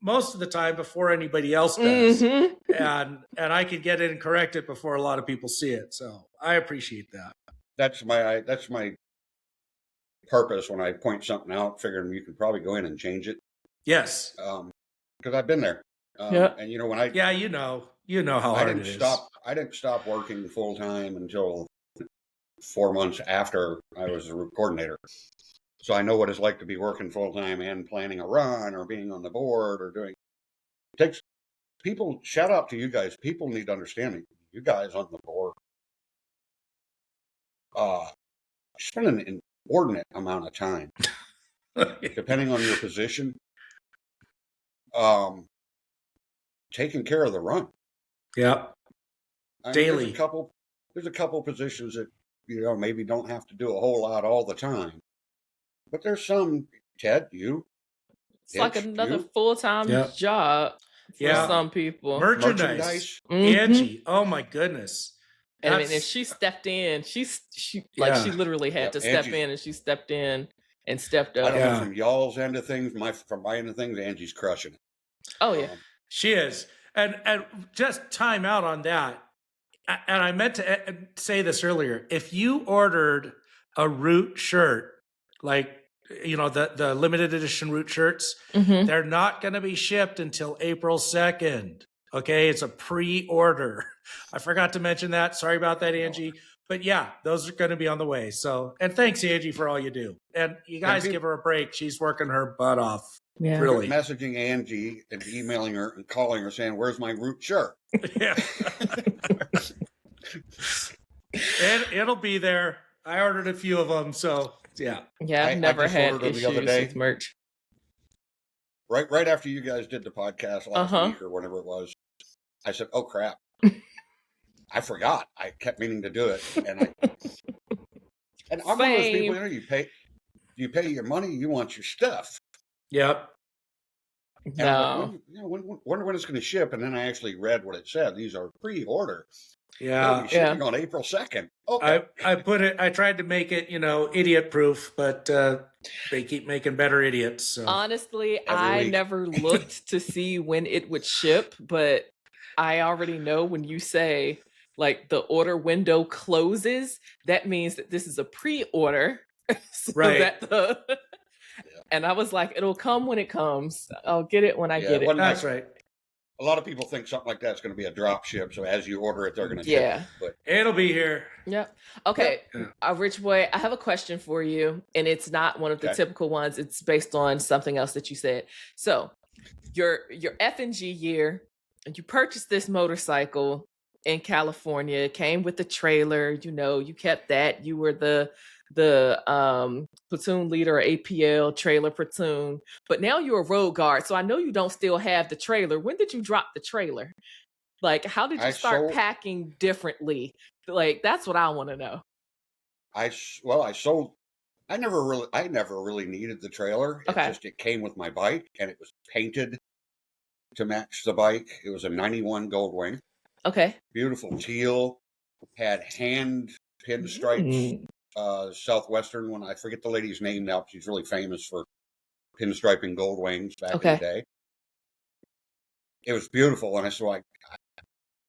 most of the time before anybody else does. And I can get it and correct it before a lot of people see it. So I appreciate that. That's my purpose when I point something out, figuring you can probably go in and change it. Yes. Because I've been there. And you know, when you know how hard it is. I didn't stop working full time until 4 months after I was a route coordinator. So I know what it's like to be working full time and planning a run or being on the board or doing. It takes people. Shout out to you guys. People need to understand it. You guys on the board spend an inordinate amount of time, depending on your position, taking care of the run. Yeah. Daily. There's a couple positions that maybe don't have to do a whole lot all the time. But there's some, Ted, it's like another full-time job for some people. Merchandise. Angie, oh my goodness. And I mean, if she stepped in, she literally had to step in, and she stepped in and stepped up. I don't know, from y'all's end of things, from my end of things, Angie's crushing it. Oh yeah, she is. And just time out on that. And I meant to say this earlier. If you ordered a route shirt, like, the limited edition route shirts, they're not going to be shipped until April 2nd. Okay. It's a pre-order. I forgot to mention that. Sorry about that, Angie. But yeah, those are going to be on the way. So, and thanks, Angie, for all you do. And you guys give her a break. She's working her butt off. Yeah. Really. Messaging Angie and emailing her and calling her saying, "Where's my route shirt?" Yeah. It'll be there. I ordered a few of them, so yeah. Yeah, I've never had issues with merch. Right after you guys did the podcast last week or whenever it was, I said, "Oh crap, I forgot. I kept meaning to do it." And I'm one of those people. You pay your money, you want your stuff. Yep. And I'm like, No. wonder when it's going to ship. And then I actually read what it said. These are pre-order. They'll Yeah. be shipping on April 2nd. I Okay. I tried to make it, idiot proof, but they keep making better idiots. So Honestly, Every I week. never looked to see when it would ship, but I already know when you say like the order window closes, that means that this is a pre-order. So Right. that the and I was like, it'll come when it comes. I'll get it when I Yeah, get it it. wasn't That's like right. a lot of people think something like that's going to be a drop ship. So as you order it, they're going to ship Yeah. it. But It'll be here. Yep. Okay. Yeah. Rich Boy, I have a question for you, and it's not one of the Okay. typical ones. It's based on something else that you said. So, your F&G year, and you purchased this motorcycle in California. It came with the trailer. You kept that. You were the platoon leader or APL trailer platoon. But now you're a road guard, so I know you don't still have the trailer. When did you drop the trailer? Like, how did you I start sold. packing differently? Like, that's what I want to know. I sold. I never really needed the trailer. Okay. It came with my bike, and it was painted to match the bike. It was a '91 Goldwing, Okay. beautiful teal, had hand pinstripes. Southwestern one. I forget the lady's name now. She's really famous for pinstriping gold wings back in the Okay. day. It was beautiful, and I said, like,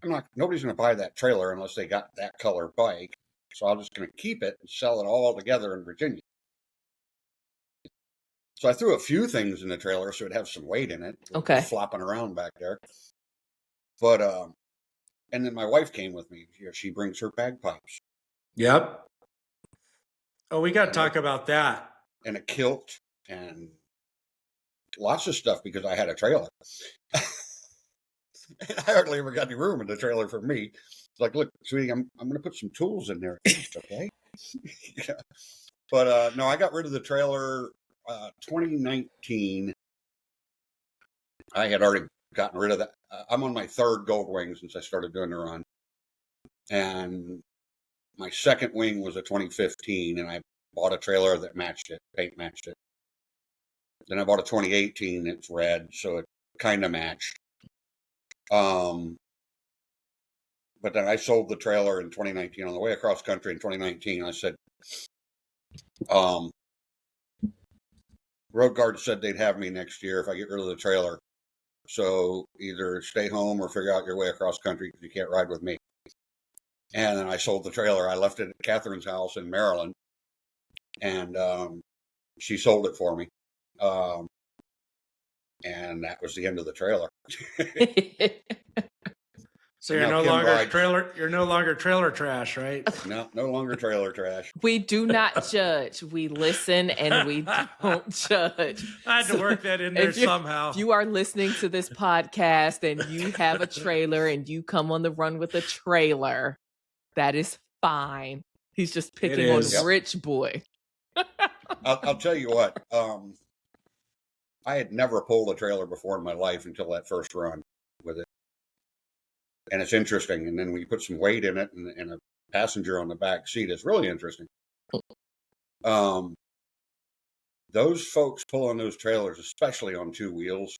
I'm not. Nobody's going to buy that trailer unless they got that color bike. So I'm just going to keep it and sell it all together in Virginia. So I threw a few things in the trailer so it'd have some weight in it, Okay. flopping around back there. But and then my wife came with me. She brings her bagpipes Yep. Oh, we got to talk about that. and a kilt and lots of stuff because I had a trailer. I hardly ever got any room in the trailer for me. It's like, look, sweetie, I'm going to put some tools in there. Okay. Yeah. But no, I got rid of the trailer 2019. I had already gotten rid of that. I'm on my third gold wing since I started doing the run. And my second wing was a 2015, and I bought a trailer that matched it, paint matched it. Then I bought a 2018, it's red, so it kind of matched. But then I sold the trailer in 2019 on the way across country in 2019. I said, Road Guard said they'd have me next year if I get rid of the trailer. So either stay home or figure out your way across country because you can't ride with me. And then I sold the trailer. I left it at Catherine's house in Maryland, and she sold it for me. And that was the end of the trailer. So you're no longer trailer trash, right? No longer trailer trash. We do not judge. We listen and we don't judge. I had to work that in there somehow. If you are listening to this podcast and you have a trailer and you come on the run with a trailer, that is fine. He's just picking on Rich Boy. I'll tell you what. I had never pulled a trailer before in my life until that first run with it. And it's interesting. And then when you put some weight in it and a passenger on the back seat, it's really interesting. Those folks pulling those trailers, especially on two wheels,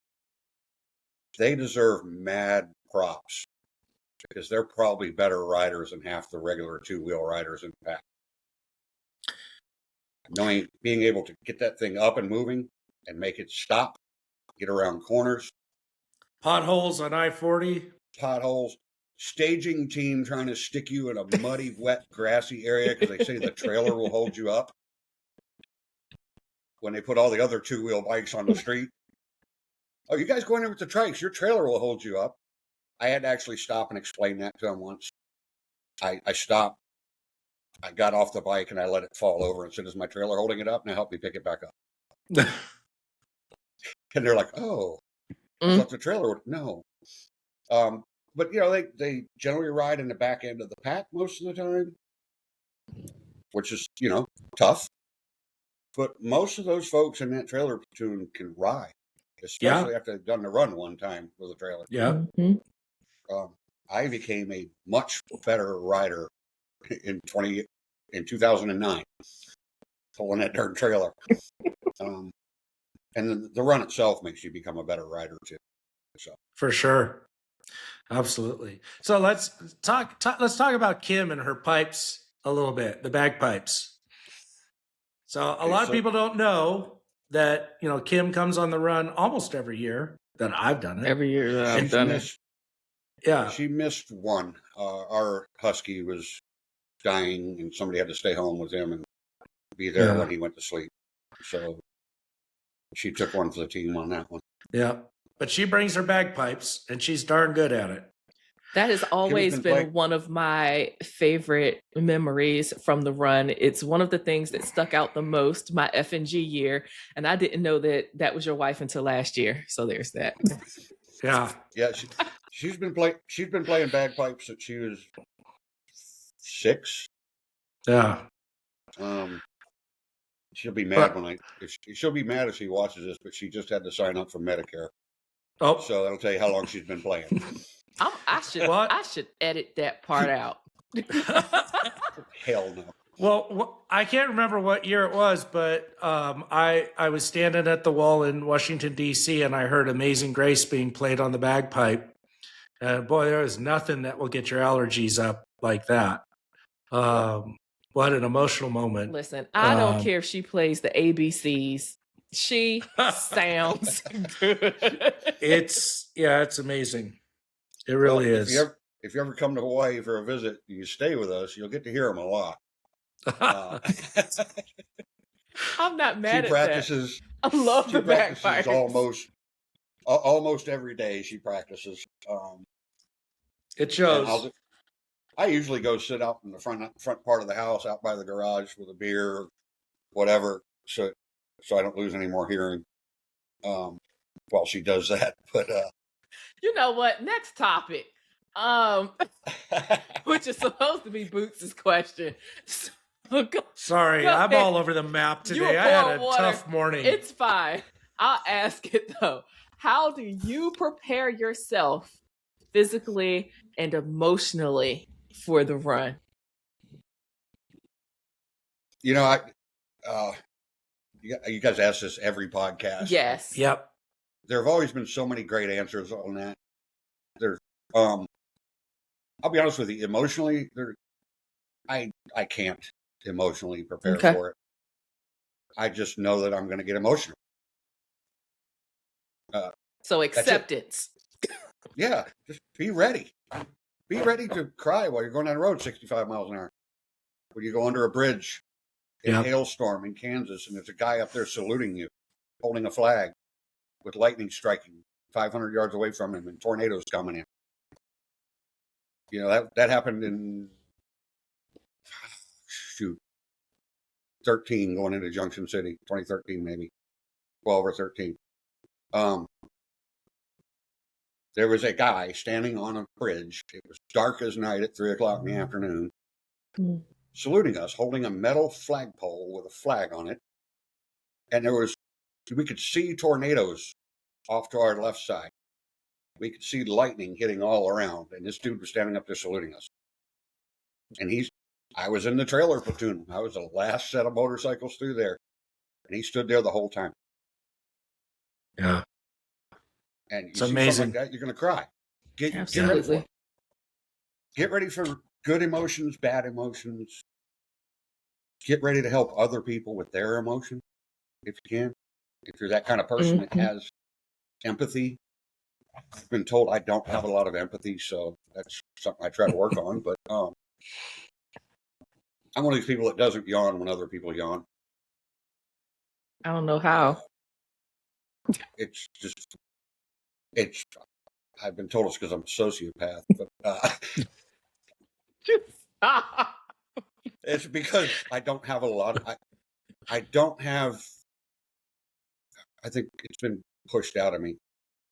they deserve mad props because they're probably better riders than half the regular two-wheel riders in the pack. Being able to get that thing up and moving and make it stop, get around corners. Potholes on I-40. Potholes. Staging team trying to stick you in a muddy, wet, grassy area because they say the trailer will hold you up. When they put all the other two-wheel bikes on the street. Oh, you guys going in with the trikes? Your trailer will hold you up. I had to actually stop and explain that to them once. I stopped. I got off the bike and I let it fall over and said, is my trailer holding it up? Now help me pick it back up. And they're like, oh, I thought the trailer would. No. But, they generally ride in the back end of the pack most of the time, which is, tough. But most of those folks in that trailer platoon can ride, especially after they've done the run one time with a trailer. Yeah. I became a much better rider in 2009, pulling that darn trailer. And the run itself makes you become a better rider too. So For sure. Absolutely. So let's talk about Kim and her pipes a little bit, the bagpipes. So a lot of people don't know that, Kim comes on the run almost every year that I've done it. Every year that I've done it. Yeah. She missed one. Our husky was dying and somebody had to stay home with him and be there when he went to sleep. So she took one for the team on that one. Yeah. But she brings her bagpipes and she's darn good at it. That has always been one of my favorite memories from the run. It's one of the things that stuck out the most, my F&G year. And I didn't know that was your wife until last year. So there's that. Yeah. Yeah. She's been playing bagpipes since she was 6. Yeah. She'll be mad she'll be mad if she watches this, but she just had to sign up for Medicare. Oh. So that'll tell you how long she's been playing. I should edit that part out. Hell no. Well, I can't remember what year it was, but I was standing at the wall in Washington, D.C., and I heard Amazing Grace being played on the bagpipe. And boy, there is nothing that will get your allergies up like that. What an emotional moment. Listen, I don't care if she plays the ABCs. She sounds good. It's amazing. It really is. If you ever come to Hawaii for a visit, you stay with us, you'll get to hear them a lot. I'm not mad at practices, that. I love the bagpipes. Almost every day she practices. It shows. I usually go sit out in the front part of the house, out by the garage with a beer, or whatever, so I don't lose any more hearing while she does that. But you know what? Next topic, which is supposed to be Boots' question. Sorry, I'm all over the map today. I had a tough morning. It's fine. I'll ask it though. How do you prepare yourself physically and emotionally for the run? You guys ask this every podcast. Yes. Yep. There have always been so many great answers on that. I'll be honest with you, emotionally, I can't emotionally prepare for it. I just know that I'm going to get emotional. So acceptance. Yeah, just be ready. Be ready to cry while you're going down the road 65 miles an hour. When you go under a bridge in a hailstorm in Kansas and there's a guy up there saluting you, holding a flag with lightning striking 500 yards away from him and tornadoes coming in. You know, that happened in 13 going into Junction City, 2013 maybe, 12 or 13. There was a guy standing on a bridge. It was dark as night at 3 o'clock in the afternoon, saluting us, holding a metal flagpole with a flag on it. And we could see tornadoes off to our left side. We could see lightning hitting all around. And this dude was standing up there saluting us. And I was in the trailer platoon. I was the last set of motorcycles through there. And he stood there the whole time. Yeah. And it's amazing. Like that, you're going to cry. Get ready for good emotions, bad emotions. Get ready to help other people with their emotion, if you can. If you're that kind of person that has empathy. I've been told I don't have a lot of empathy, so that's something I try to work on. But I'm one of these people that doesn't yawn when other people yawn. I don't know how. I've been told it's because I'm a sociopath, but it's because I don't have a lot of, I think it's been pushed out of me,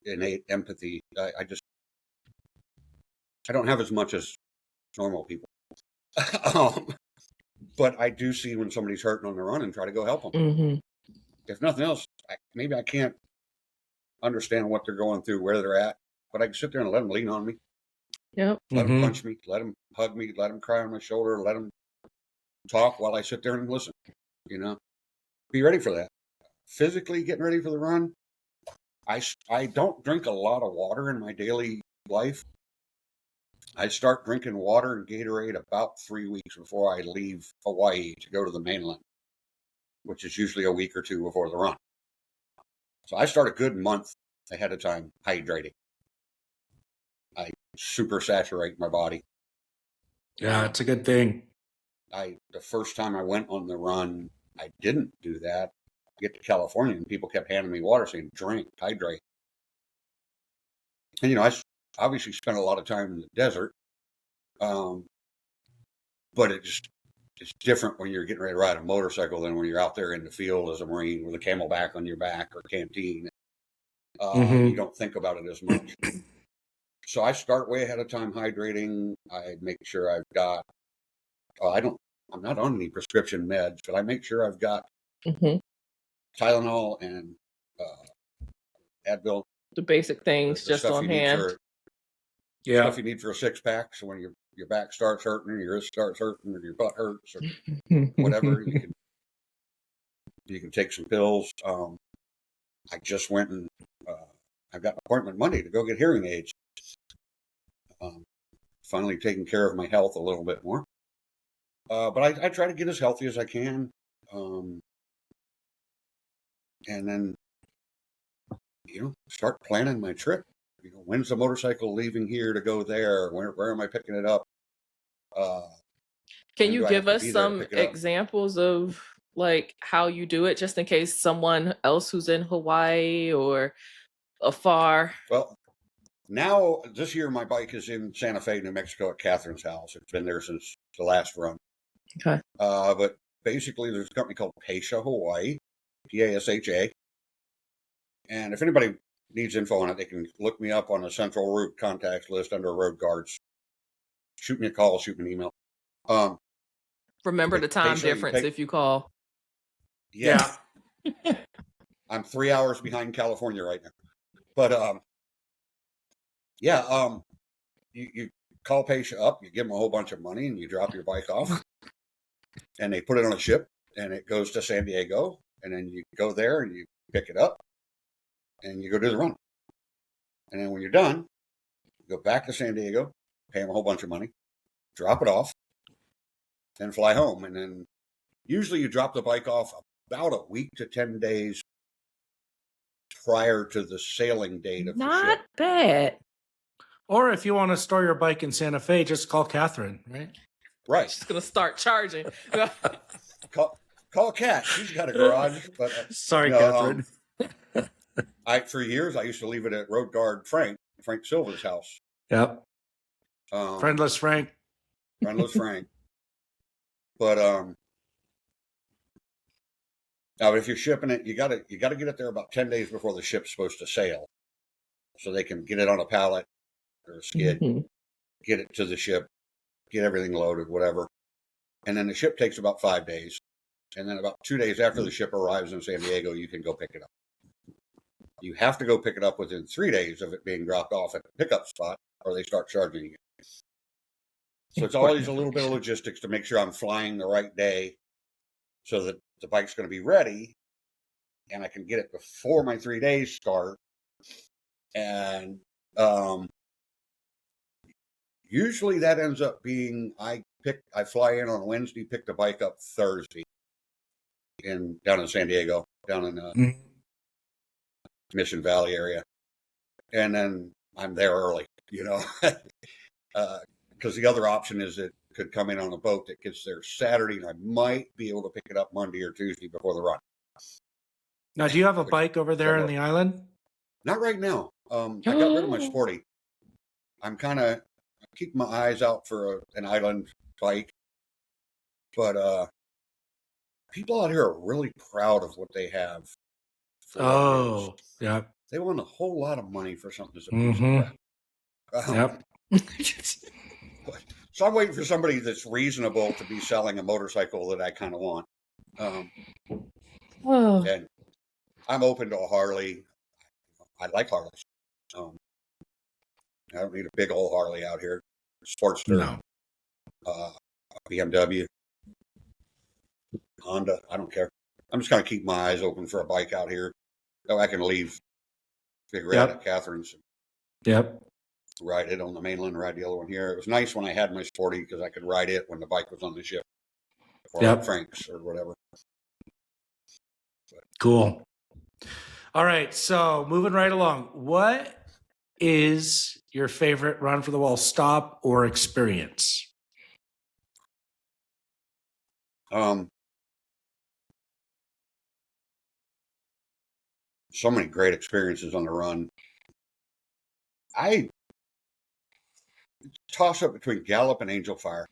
innate empathy. I don't have as much as normal people. But I do see when somebody's hurting on the run and try to go help them. Mm-hmm. If nothing else, maybe I can't understand what they're going through, where they're at, but I can sit there and let them lean on me. Yep. Let them punch me, let them hug me, let them cry on my shoulder, let them talk while I sit there and listen. You know, be ready for that. physically getting ready for the run, I don't drink a lot of water in my daily life. I start drinking water and Gatorade about 3 weeks before I leave Hawaii to go to the mainland, which is usually a week or two before the run. So I start a good month ahead of time hydrating. I super saturate my body. Yeah, it's a good thing. The first time I went on the run, I didn't do that. I get to California and people kept handing me water saying, drink, hydrate. And, I obviously spent a lot of time in the desert. But it's different when you're getting ready to ride a motorcycle than when you're out there in the field as a Marine with a camelback on your back or canteen. You don't think about it as much. So I start way ahead of time hydrating. I make sure I've got, I'm not on any prescription meds, but I make sure I've got Tylenol and Advil. The basic things the just on hand. Stuff you need for a 6-pack. So when your back starts hurting, or your wrist starts hurting, or your butt hurts, or whatever, you can take some pills. I just went and I've got an appointment Monday to go get hearing aids. Finally taking care of my health a little bit more. But I try to get as healthy as I can. And then, start planning my trip. When's the motorcycle leaving here to go there? Where am I picking it up? Can you give us some examples of like how you do it, just in case someone else who's in Hawaii or afar? Well, now this year my bike is in Santa Fe, New Mexico at Catherine's house. It's been there since the last run. Okay. But basically there's a company called Pasha Hawaii, Pasha. And if anybody needs info on it, they can look me up on a central route contacts list under road guards. Shoot me a call, shoot me an email. Remember the time difference if you call. Yeah. I'm 3 hours behind California right now. But you call Pasha up, you give them a whole bunch of money, and you drop your bike off, and they put it on a ship, and it goes to San Diego, and then you go there and you pick it up, and you go do the run. And then when you're done, you go back to San Diego, pay them a whole bunch of money, drop it off, and fly home. And then usually you drop the bike off about a week to 10 days prior to the sailing date of the ship. Not bad. Or if you want to store your bike in Santa Fe, just call Catherine, right? Right. She's going to start charging. Call Kat. She's got a garage. But sorry, Catherine. For years, I used to leave it at road guard Frank Silver's house. Yep. Friendless Frank. Friendless Frank. But now if you're shipping it, you gotta get it there about 10 days before the ship's supposed to sail, so they can get it on a pallet or a skid, get it to the ship, get everything loaded, whatever. And then the ship takes about 5 days. And then about 2 days after the ship arrives in San Diego, you can go pick it up. You have to go pick it up within 3 days of it being dropped off at the pickup spot, or they start charging you. So it's always a little bit of logistics to make sure I'm flying the right day so that the bike's going to be ready and I can get it before my 3 days start. And usually that ends up being I fly in on Wednesday, pick the bike up Thursday down in San Diego, down in Mission Valley area. And then I'm there early, because the other option is it could come in on a boat that gets there Saturday, and I might be able to pick it up Monday or Tuesday before the run. Now, do you have a bike over there in the island? Not right now. I got rid of my Sporty. I'm kind of keeping my eyes out for an island bike. But people out here are really proud of what they have. Oh, yeah. They want a whole lot of money for something that's a piece of crap. So I'm waiting for somebody that's reasonable to be selling a motorcycle that I kind of want. And I'm open to a Harley. I like Harleys. I don't need a big old Harley out here. Sportster. No. BMW. Honda. I don't care. I'm just going to keep my eyes open for a bike out here. So I can leave Figure Out at Catherine's. Yep. Ride it on the mainland, ride the other one here. It was nice when I had my Sporty because I could ride it when the bike was on the ship. Or at Frank's or whatever. Cool. All right. So moving right along. What is your favorite Run for the Wall stop or experience? So many great experiences on the run. I toss up between Gallup and Angel Fire.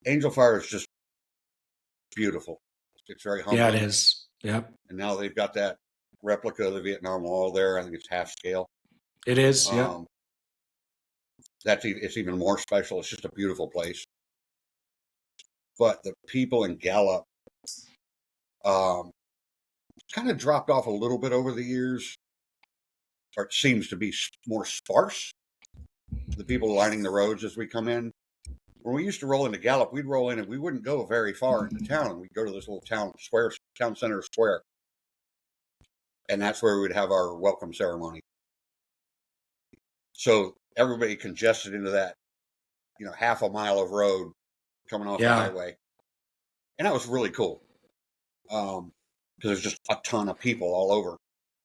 Angel Fire is just beautiful. It's very humbling. Yeah, it is. Yep. And now they've got that replica of the Vietnam Wall there. I think it's half scale. It is. Yeah. It's even more special. It's just a beautiful place. But the people in Gallup kind of dropped off a little bit over the years, or it seems to be more sparse. The people lining the roads as we come in. When we used to roll into Gallup, we'd roll in and we wouldn't go very far into town. We'd go to this little town center square. And that's where we'd have our welcome ceremony. So everybody congested into that, half a mile of road coming off the highway. And that was really cool. Because there's just a ton of people all over.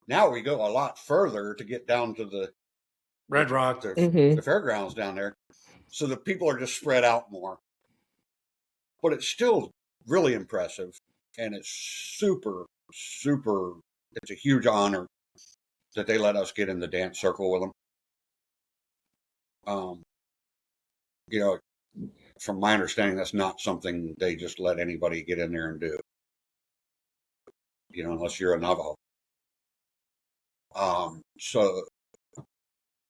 Now we go a lot further to get down to the Red Rock, the fairgrounds down there. So the people are just spread out more. But it's still really impressive. And it's super, super, it's a huge honor that they let us get in the dance circle with them. From my understanding, that's not something they just let anybody get in there and do. Unless you're a Navajo. So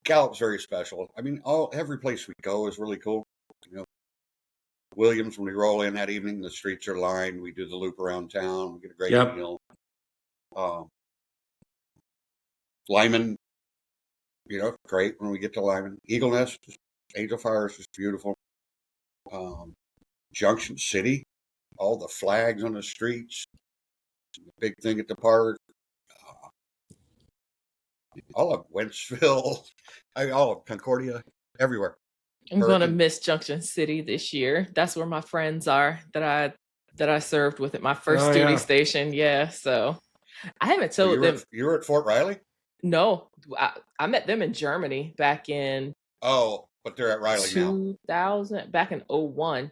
Gallup's very special. I mean, every place we go is really cool. Williams, when we roll in that evening, the streets are lined. We do the loop around town. We get a great meal. Lyman, great when we get to Lyman. Eagle Nest, Angel Fire is just beautiful. Junction City, all the flags on the streets. The big thing at the park. All of Wentzville, all of Concordia, everywhere. I'm going to miss Junction City this year. That's where my friends are that I served with at my first duty station. Yeah, so I haven't told them. You were at Fort Riley? No, I met them in Germany back in. Oh, but they're at Riley 2000, back in 2001.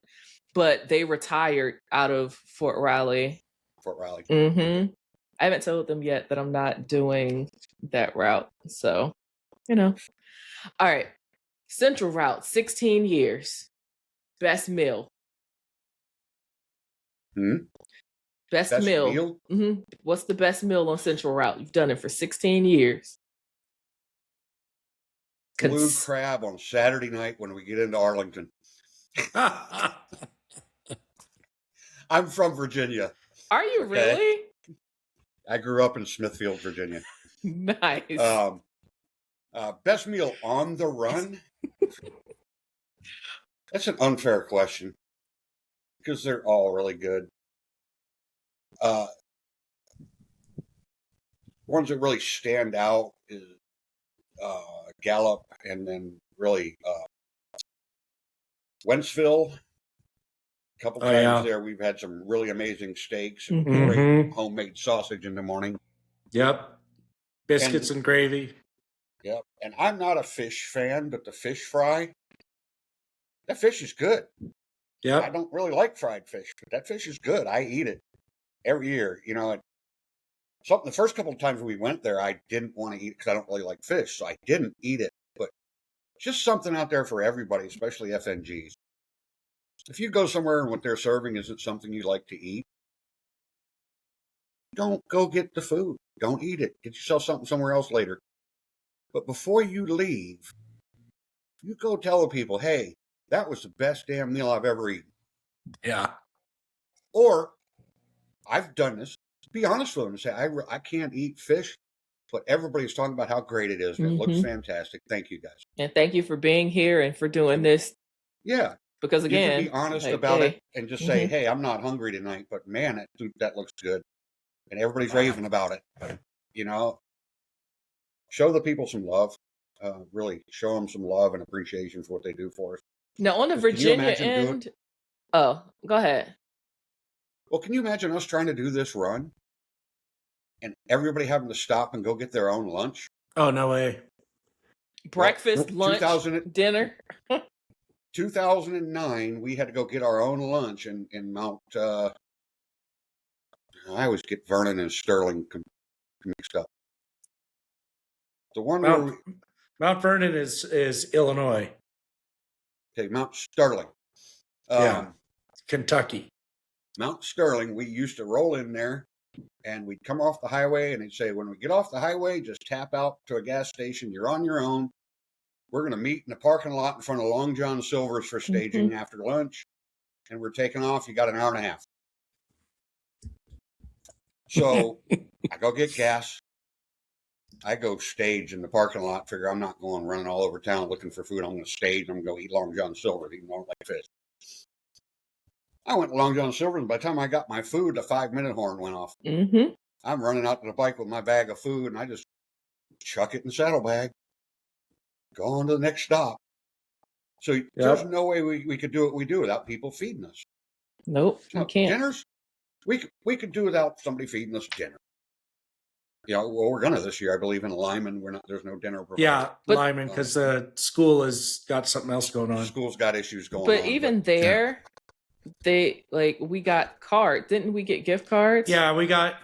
But they retired out of Fort Riley. Fort Riley. Mm-hmm. I haven't told them yet that I'm not doing that route. So, All right. Central route, 16 years. Best meal. Best meal. Mm-hmm. What's the best meal on Central route? You've done it for 16 years. Blue crab on Saturday night when we get into Arlington. I'm from Virginia. Are you really? I grew up in Smithfield, Virginia. Nice. Best meal on the run? That's an unfair question because they're all really good. Ones that really stand out is Gallup, and then really Wentzville. A couple times there, we've had some really amazing steaks and great homemade sausage in the morning. Yep. Biscuits and gravy. Yep. And I'm not a fish fan, but the fish fry, that fish is good. Yep. I don't really like fried fish, but that fish is good. I eat it every year. The first couple of times we went there, I didn't want to eat it because I don't really like fish, so I didn't eat it. But just something out there for everybody, especially FNGs. If you go somewhere and what they're serving isn't something you like to eat, don't go get the food. Don't eat it. Get yourself something somewhere else later. But before you leave, you go tell the people, hey, that was the best damn meal I've ever eaten. Yeah. Or I've done this. Be honest with them and say, I can't eat fish, but everybody's talking about how great it is. And it looks fantastic. Thank you, guys. And thank you for being here and for doing this. Yeah. Because You can again, be honest like, about hey, it and just say, hey, I'm not hungry tonight, but man, that looks good. And everybody's raving about it. You know, show the people some love. Really show them some love and appreciation for what they do for us. now on the 'Cause can you Virginia imagine end. Oh, go ahead. Well, can you imagine us trying to do this run and everybody having to stop and go get their own lunch? Oh, no way. Breakfast, lunch, 2000 dinner. 2009, we had to go get our own lunch in Mount. I always get Vernon and Sterling mixed up. The one where Mount Vernon is Illinois. okay, Mount Sterling. Yeah. Kentucky. Mount Sterling, we used to roll in there and we'd come off the highway and they'd say, when we get off the highway, just tap out to a gas station. You're on your own. We're going to meet in the parking lot in front of Long John Silver's for staging after lunch. And we're taking off. You got an hour and a half. So I go get gas. I go stage in the parking lot, figure I'm not going running all over town looking for food. I'm going to stage. I'm going to go eat Long John Silver, eat more like fish. I went to Long John Silver, and by the time I got my food, the 5-minute horn went off. I'm running out to the bike with my bag of food, and I just chuck it in the saddlebag, go on to the next stop. So there's no way we could do what we do without people feeding us. Nope, you can't. Dinners, we could do without somebody feeding us dinner. You know, well, we're gonna this year, I believe, in Lyman. There's no dinner provided. Yeah, Lyman, because the school has got something else going on. The school's got issues going on. But even there, they we got cards. Didn't we get gift cards? Yeah, we got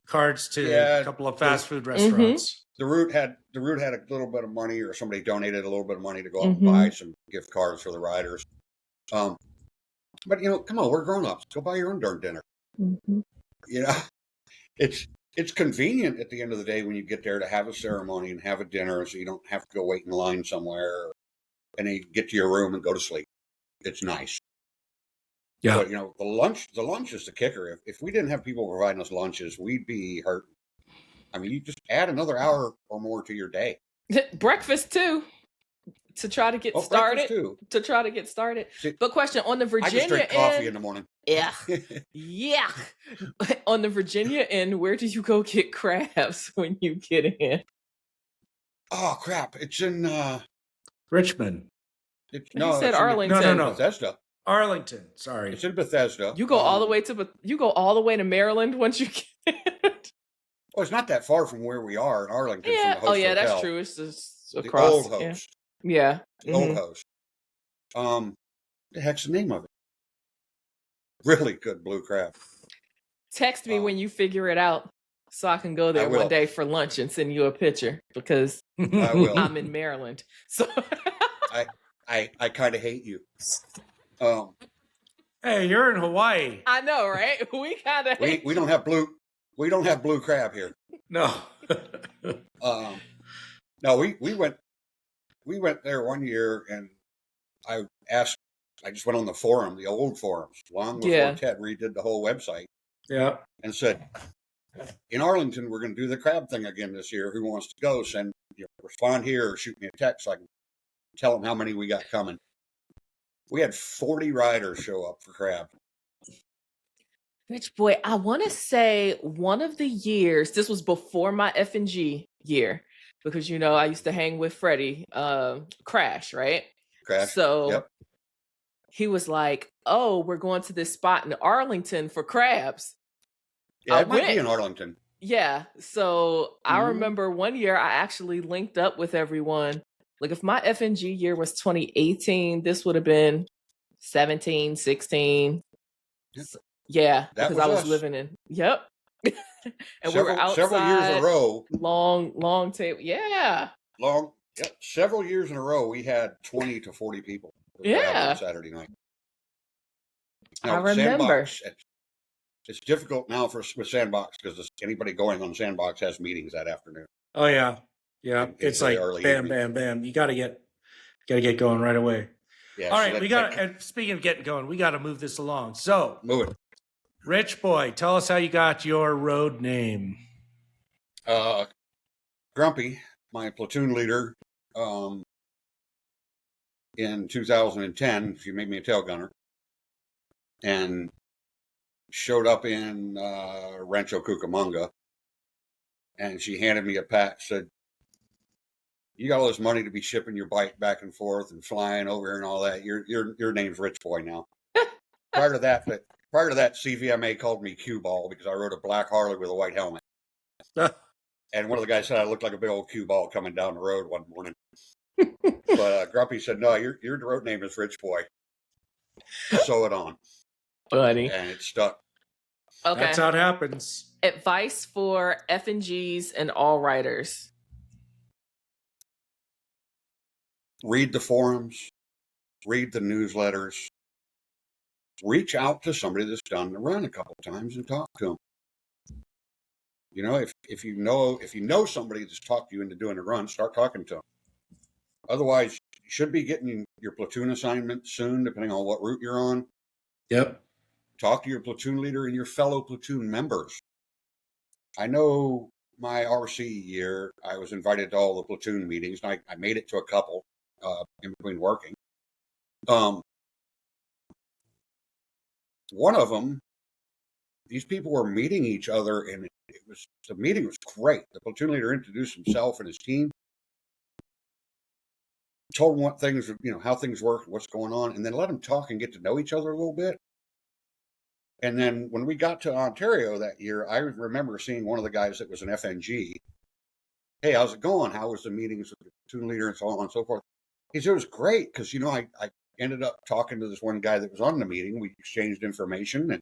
cards to a couple of fast food restaurants. The route had a little bit of money, or somebody donated a little bit of money to go out and buy some gift cards for the riders. But you know, come on, we're grown ups. Go buy your own darn dinner. You know, it's convenient at the end of the day when you get there to have a ceremony and have a dinner, so you don't have to go wait in line somewhere, and then you get to your room and go to sleep. It's nice. Yeah. But you know, the lunch is the kicker. If we didn't have people providing us lunches, we'd be hurting. I mean, you just add another hour or more to your day. Breakfast too, to try to get started. To try to get started. See, but question on the Virginia I just drink coffee in the morning. Yeah, yeah. On the Virginia end, where do you go get crabs when you get in? Oh crap! It's in Richmond. You said Arlington. No. Bethesda. Arlington. Sorry, it's in Bethesda. You go all the way to Maryland once you get it. Well, it's not that far from where we are in Arlington. Yeah. From the host hotel. That's true. It's just across. The old host. Yeah. The old host. The heck's the name of it? Really good blue crab. Text me when you figure it out, so I can go there one day for lunch and send you a picture, because I will. I'm in Maryland, so I kind of hate you. Hey, you're in Hawaii. I know, right? We kind of we don't have blue crab here. No. No, we went there one year, and I just went on the forum, the old forums, long before Ted redid the whole website. Yeah. And said, in Arlington, we're going to do the crab thing again this year. Who wants to go? Respond here or shoot me a text so I can tell them how many we got coming. We had 40 riders show up for crab. Rich boy, I want to say one of the years, this was before my F&G year, because, you know, I used to hang with Freddie, Crash, right? Crash. So he was like, oh, we're going to this spot in Arlington for crabs. Yeah, it might be in Arlington. Yeah. So I remember one year I actually linked up with everyone. Like, if my F&G year was 2018, this would have been 17, 16. Yeah, because I was living in. Yep. And we were outside. Several years in a row. Long table. Yeah. Several years in a row, we had 20 to 40 people. Yeah. On Saturday night. Now, I remember. Sandbox, it's difficult now with Sandbox because anybody going on Sandbox has meetings that afternoon. Oh yeah. Yeah. It's like bam, bam. You gotta get going right away. Yeah, all right, and speaking of getting going, we gotta move this along. So move it. Rich boy, tell us how you got your road name. Grumpy, my platoon leader, in 2010. She made me a tail gunner and showed up in Rancho Cucamonga, and she handed me a pack, said, "You got all this money to be shipping your bike back and forth and flying over here and all that. Your name's Rich Boy now." Prior to that, CVMA called me Cue Ball because I rode a black Harley with a white helmet. And one of the guys said I looked like a big old cue ball coming down the road one morning. But Grumpy said, "No, your road name is Rich Boy. Sew it on." Funny. And it stuck. Okay. That's how it happens. Advice for F&Gs and all riders. Read the forums. Read the newsletters. Reach out to somebody that's done the run a couple of times and talk to them. You know, if you know somebody that's talked you into doing a run, start talking to them. Otherwise, you should be getting your platoon assignment soon, depending on what route you're on. Yep. Talk to your platoon leader and your fellow platoon members. I know my RC year, I was invited to all the platoon meetings, and I made it to a couple in between working. One of them, these people were meeting each other, and the meeting was great. The platoon leader introduced himself and his team, told them what things, how things work, what's going on, and then let them talk and get to know each other a little bit. And then when we got to Ontario that year, I remember seeing one of the guys that was an FNG. "Hey, how's it going? How was the meetings with the platoon leader and so on and so forth?" He said, "It was great because, I ended up talking to this one guy that was on the meeting. We exchanged information, and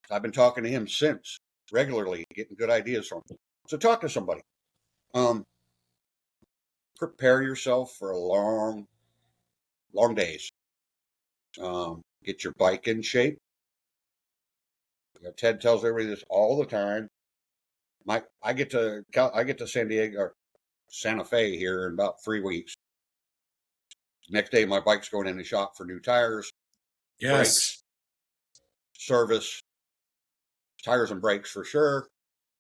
I've been talking to him since regularly, getting good ideas from him." So talk to somebody. Prepare yourself for long days. Get your bike in shape. Ted tells everybody this all the time. I get to San Diego or Santa Fe here in about 3 weeks. Next day, my bike's going in the shop for new tires, Yes. brakes, service, tires and brakes for sure,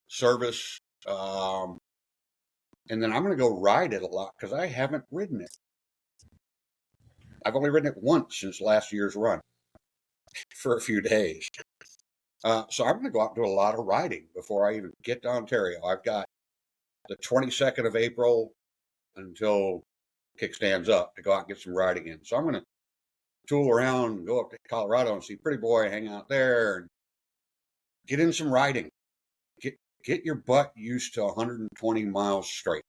service, and then I'm going to go ride it a lot because I haven't ridden it. I've only ridden it once since last year's run for a few days. So I'm going to go out and do a lot of riding before I even get to Ontario. I've got the 22nd of April until kickstands up to go out and get some riding in. So I'm going to tool around and go up to Colorado and see Pretty Boy, hang out there, and get in some riding. Get your butt used to 120 miles straight.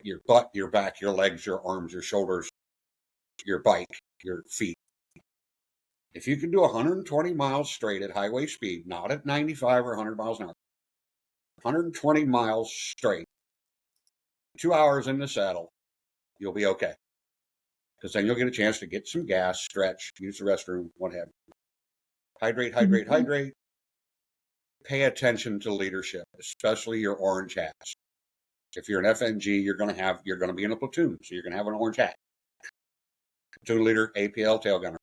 Your butt, your back, your legs, your arms, your shoulders, your bike, your feet. If you can do 120 miles straight at highway speed, not at 95 or 100 miles an hour, 120 miles straight, 2 hours in the saddle, you'll be okay. Because then you'll get a chance to get some gas, stretch, use the restroom, what have you. Hydrate. Pay attention to leadership, especially your orange hats. If you're an FNG, you're going to be in a platoon, so you're going to have an orange hat. Platoon leader, APL, tail gunner.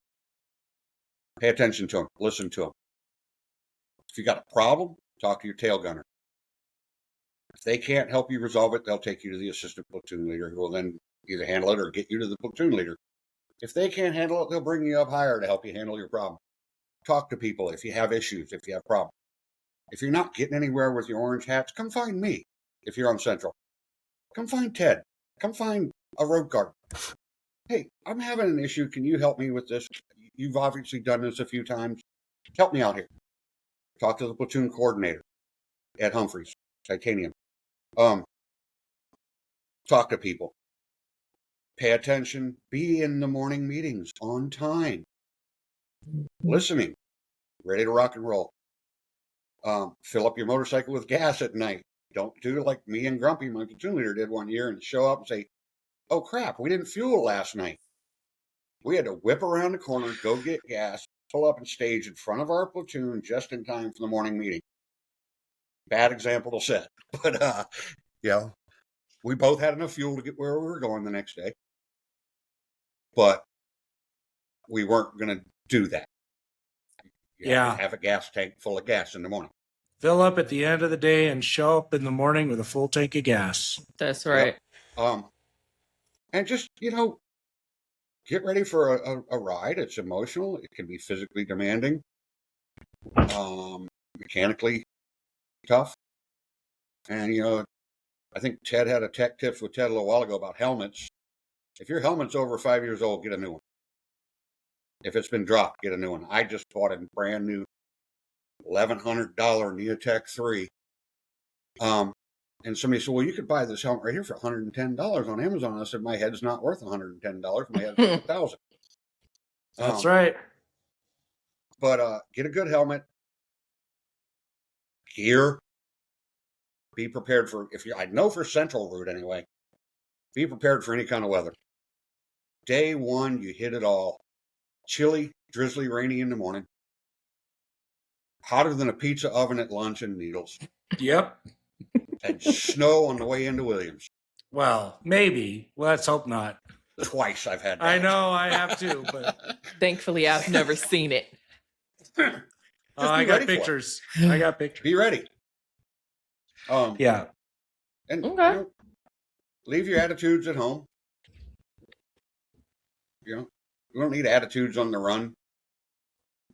Pay attention to them. Listen to them. If you got a problem, talk to your tail gunner. If they can't help you resolve it, they'll take you to the assistant platoon leader, who will then either handle it or get you to the platoon leader. If they can't handle it, they'll bring you up higher to help you handle your problem. Talk to people if you have issues, if you have problems. If you're not getting anywhere with your orange hats, come find me. If you're on Central, come find Ted. Come find a road guard. "Hey, I'm having an issue. Can you help me with this? You've obviously done this a few times. Help me out here." Talk to the platoon coordinator at Humphreys, Titanium. Talk to people. Pay attention. Be in the morning meetings on time. Listening. Ready to rock and roll. Fill up your motorcycle with gas at night. Don't do like me and Grumpy, my platoon leader, did one year and show up and say, "Oh crap, we didn't fuel last night." We had to whip around the corner, go get gas, pull up and stage in front of our platoon just in time for the morning meeting. Bad example to set. But, we both had enough fuel to get where we were going the next day. But we weren't going to do that. You have to have a gas tank full of gas in the morning. Fill up at the end of the day and show up in the morning with a full tank of gas. That's right. Yep. and just, get ready for a ride. It's emotional. It can be physically demanding, mechanically tough. And, I think Ted had a tech tips with Ted a little while ago about helmets. If your helmet's over 5 years old, get a new one. If it's been dropped, get a new one. I just bought a brand new $1,100 Neotech 3. And somebody said, well, you could buy this helmet right here for $110 on Amazon. I said, my head's not worth $110. My head's worth $1,000. That's right. But get a good helmet. Gear. Be prepared for, I know for Central Route anyway, be prepared for any kind of weather. Day one, you hit it all. Chilly, drizzly, rainy in the morning. Hotter than a pizza oven at lunch and needles. Yep. And snow on the way into Williams. Well, maybe. Let's hope not. Twice I've had that. I know, I have too, but Thankfully, I've never seen it. I got pictures. I got pictures. Be ready. Yeah. And Okay. Leave your attitudes at home. You don't need attitudes on the run,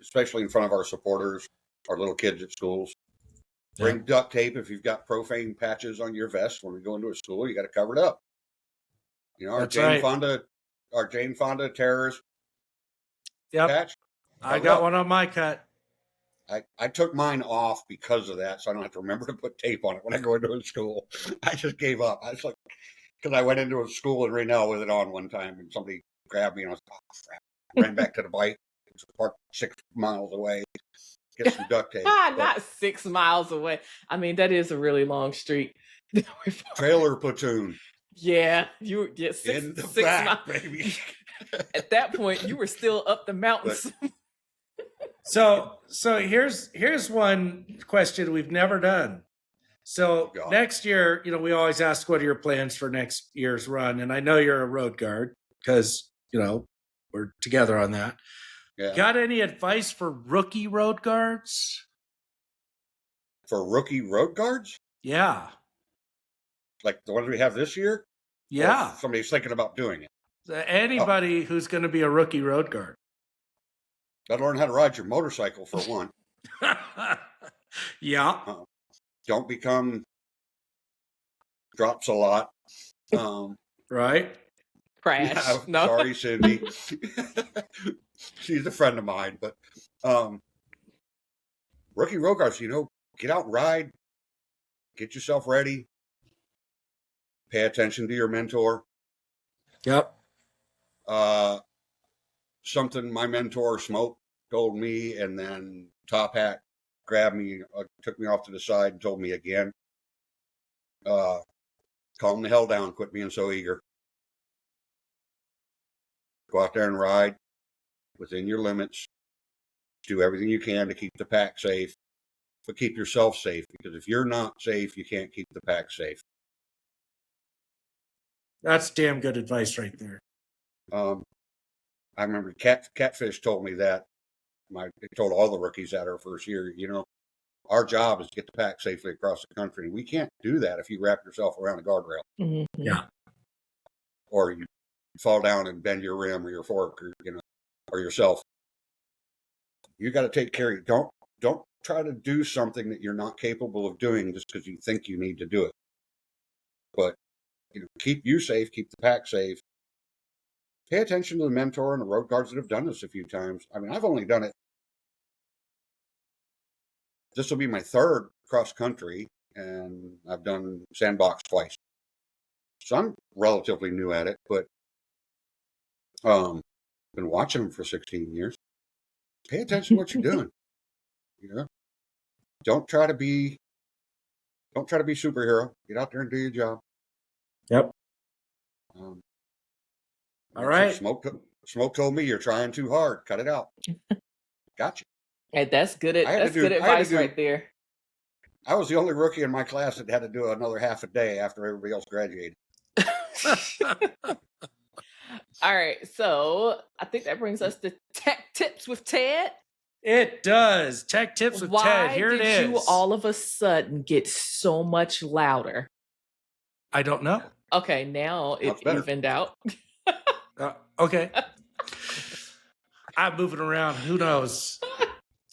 especially in front of our supporters, our little kids at schools. Bring duct tape if you've got profane patches on your vest. When we go into a school, you got to cover it up. Our Jane Fonda terrorist patch. I got one on my cut. I took mine off because of that, so I don't have to remember to put tape on it when I go into a school. I just gave up. I was like, because I went into a school in Raynell with it on one time, and somebody grabbed me, and I was like, oh, crap. Ran back to the bike. It was parked 6 miles away. Get some duct tape. Not 6 miles away. I mean, that is a really long street. Trailer platoon. Yeah, six, in the 6 back, miles. baby. At that point, you were still up the mountains. So here's one question we've never done. So next year, we always ask, what are your plans for next year's run? And I know you're a road guard because, we're together on that. Yeah. Got any advice for rookie road guards? For rookie road guards? Yeah. Like the ones we have this year? Yeah. Or somebody's thinking about doing it. Anybody who's going to be a rookie road guard. Gotta learn how to ride your motorcycle for one. Yeah. Don't become drops a lot. Right. Crash. Yeah, No. Sorry, Cindy. She's a friend of mine, but rookie road guards, get out and ride, get yourself ready, pay attention to your mentor. Yep. Something my mentor Smoke told me, and then Top Hat grabbed me, took me off to the side and told me again, calm the hell down, quit being so eager. Go out there and ride within your limits. Do everything you can to keep the pack safe, but keep yourself safe, because if you're not safe, you can't keep the pack safe. That's damn good advice right there. I remember Catfish told me that. They told all the rookies that our first year, our job is to get the pack safely across the country. We can't do that if you wrap yourself around a guardrail. Mm-hmm. Yeah. Or you fall down and bend your rim or your fork, or or yourself. You got to take care of you. Don't try to do something that you're not capable of doing just because you think you need to do it. But keep you safe, keep the pack safe. Pay attention to the mentor and the road guards that have done this a few times. I mean, I've only done it. This will be my third cross country, and I've done sandbox twice. So I'm relatively new at it, but been watching them for 16 years. Pay attention to what you're doing. Don't try to be superhero. Get out there and do your job. Yep. All right. Smoke told me you're trying too hard. Cut it out. Gotcha. Hey, that's good advice right there. I was the only rookie in my class that had to do another half a day after everybody else graduated. All right, so I think that brings us to tech tips with Ted. It does. Tech tips with Ted. Here it is. Why did you all of a sudden get so much louder? I don't know. Okay, now That's it's better. evened out. Okay. I'm moving around. Who knows?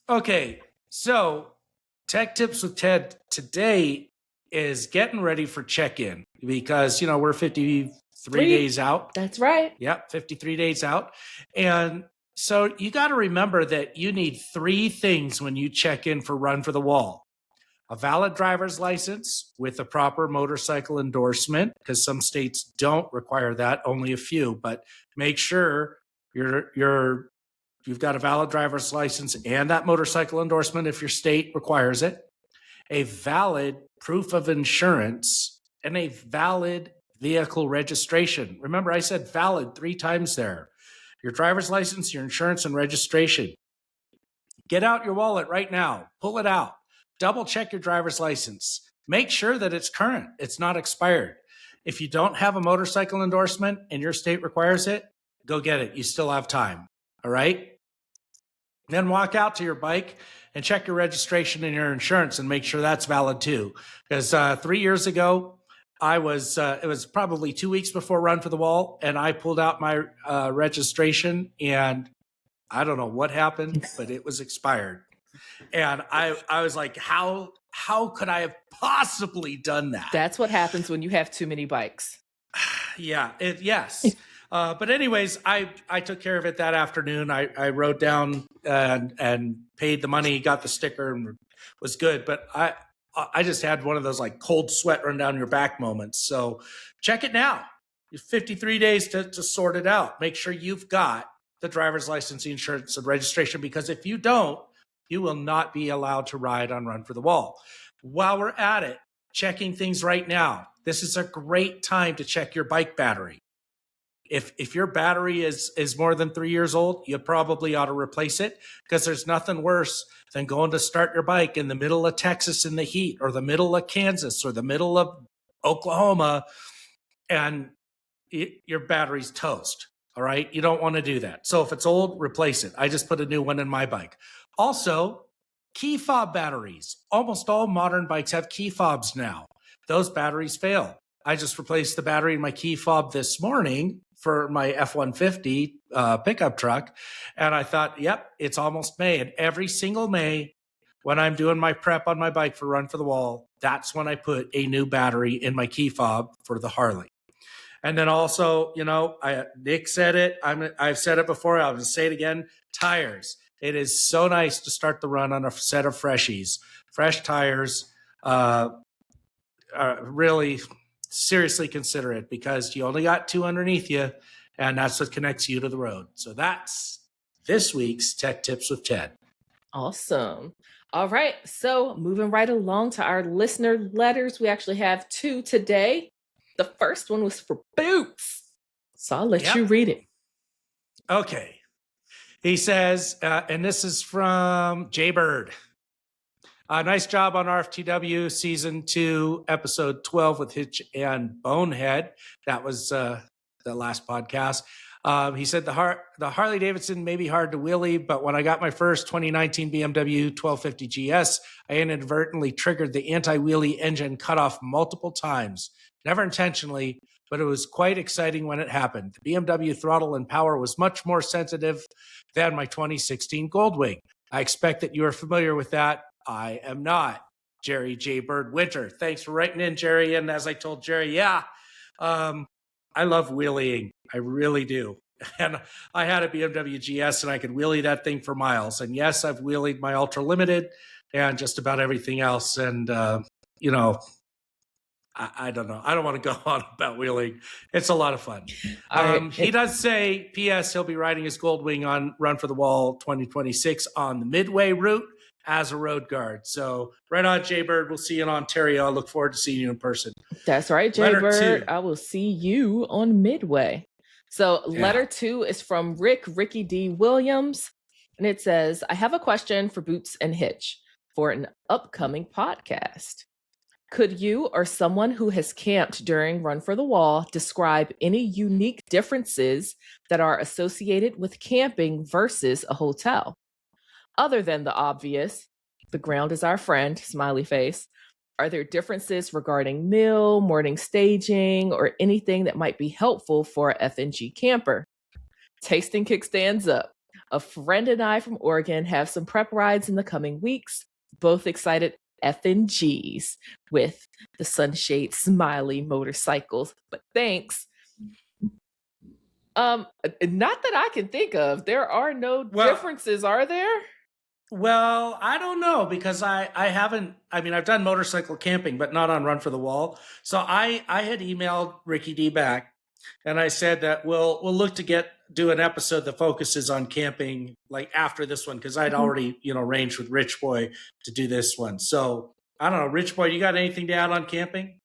Okay. So, Tech Tips with Ted today is getting ready for check-in because, we're 53 days out. That's right. Yep, 53 days out. And so you got to remember that you need 3 things when you check in for Run for the Wall. A valid driver's license with a proper motorcycle endorsement, because some states don't require that, only a few, but make sure you've got a valid driver's license and that motorcycle endorsement if your state requires it, a valid proof of insurance, and a valid vehicle registration. Remember, I said valid 3 times there. Your driver's license, your insurance, and registration. Get out your wallet right now. Pull it out. Double check your driver's license. Make sure that it's current. It's not expired. If you don't have a motorcycle endorsement and your state requires it, go get it. You still have time. All right? Then walk out to your bike and check your registration and your insurance and make sure that's valid too. Because 3 years ago, it was probably 2 weeks before Run for the Wall, and I pulled out my registration, and I don't know what happened, but it was expired. And I was like, how could I have possibly done that? That's what happens when you have too many bikes. Yeah, yes. But anyways, I took care of it that afternoon. I wrote down and paid the money, got the sticker, and was good. But I just had one of those like cold sweat run down your back moments. So check it now. You have 53 days to sort it out. Make sure you've got the driver's license, the insurance, and registration, because if you don't, you will not be allowed to ride on Run for the Wall. While we're at it, checking things right now. This is a great time to check your bike battery. If your battery is more than 3 years old, you probably ought to replace it, because there's nothing worse than going to start your bike in the middle of Texas in the heat, or the middle of Kansas, or the middle of Oklahoma, and your battery's toast. All right. You don't want to do that. So if it's old, replace it. I just put a new one in my bike. Also, key fob batteries. Almost all modern bikes have key fobs now. Those batteries fail. I just replaced the battery in my key fob this morning for my F-150 pickup truck. And I thought, yep, it's almost May. And every single May, when I'm doing my prep on my bike for Run for the Wall, that's when I put a new battery in my key fob for the Harley. And then also, Nick said it. I've said it before. I'll just say it again. Tires. It is so nice to start the run on a set of freshies. Fresh tires. Really seriously consider it, because you only got 2 underneath you, and that's what connects you to the road. So that's this week's Tech Tips with Ted. Awesome. All right. So moving right along to our listener letters, we actually have 2 today. The first one was for Boots. So I'll let you read it. Okay. He says, and this is from Jay Bird. Nice job on RFTW Season 2, Episode 12 with Hitch and Bonehead. That was the last podcast. He said the Harley Davidson may be hard to wheelie, but when I got my first 2019 BMW 1250 GS, I inadvertently triggered the anti-wheelie engine cutoff multiple times. Never intentionally, but it was quite exciting when it happened. The BMW throttle and power was much more sensitive than my 2016 Goldwing. I expect that you are familiar with that. I am not. Jerry J. Bird Winter. Thanks for writing in, Jerry. And as I told Jerry, I love wheeling. I really do. And I had a BMW GS, and I could wheelie that thing for miles. And yes, I've wheelied my Ultra Limited and just about everything else. And, I don't know. I don't want to go on about wheeling. It's a lot of fun. He does say, P.S., he'll be riding his Goldwing on Run for the Wall 2026 on the Midway route as a road guard. So right on, Jay Bird. We'll see you in Ontario. I look forward to seeing you in person. That's right, Jay Bird. I will see you on Midway. So letter 2 is from Ricky D. Williams. And it says, I have a question for Boots and Hitch for an upcoming podcast. Could you or someone who has camped during Run for the Wall describe any unique differences that are associated with camping versus a hotel? Other than the obvious, the ground is our friend, smiley face, Are there differences regarding meal, morning staging, or anything that might be helpful for a FNG camper? Tasting kickstands up. A friend and I from Oregon have some prep rides in the coming weeks. Both excited FNGs with the Sunshade Smiley motorcycles. But thanks. Not that I can think of. There are no differences, are there? Well, I don't know, because I haven't, I mean, I've done motorcycle camping, but not on Run for the Wall. So I had emailed Ricky D back, and I said that we'll look to do an episode that focuses on camping, like after this one, because I'd already, arranged with Rich Boy to do this one. So I don't know, Rich Boy, you got anything to add on camping?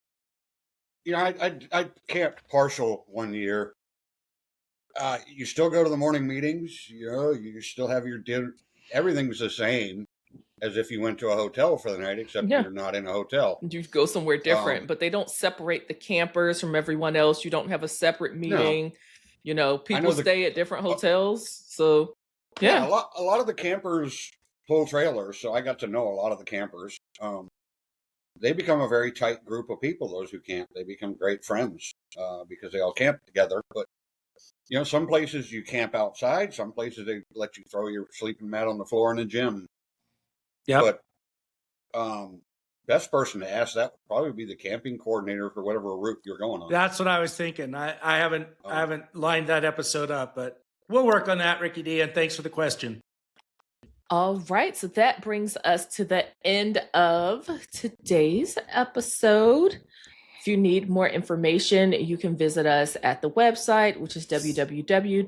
I camped partial one year. You still go to the morning meetings, you still have your dinner. Everything's the same as if you went to a hotel for the night, except you're not in a hotel. You go somewhere different, but they don't separate the campers from everyone else. You don't have a separate meeting. No. People stay at different hotels. So, yeah. A lot of the campers pull trailers, so I got to know a lot of the campers. They become a very tight group of people, those who camp. They become great friends because they all camp together. But some places you camp outside. Some places they let you throw your sleeping mat on the floor in the gym. Yeah. But best person to ask that would probably be the camping coordinator for whatever route you're going on. That's what I was thinking. I haven't lined that episode up, but we'll work on that, Ricky D. And thanks for the question. All right. So that brings us to the end of today's episode. If you need more information, you can visit us at the website, which is www.rftw.us.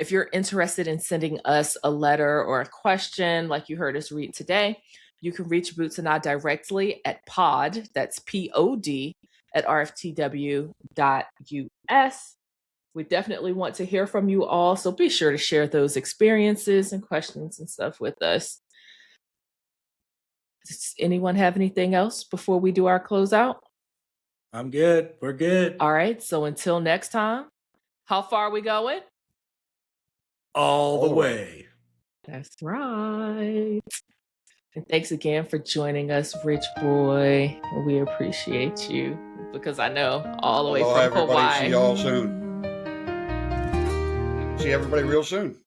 If you're interested in sending us a letter or a question like you heard us read today, you can reach Boots and I directly at pod, that's POD, at rftw.us. We definitely want to hear from you all, so be sure to share those experiences and questions and stuff with us. Does anyone have anything else before we do our closeout? I'm good. We're good. All right. So until next time, how far are we going? All the way. That's right. And thanks again for joining us, Rich Boy. We appreciate you, because I know all the way from everybody. Hawaii. See y'all soon. See everybody real soon.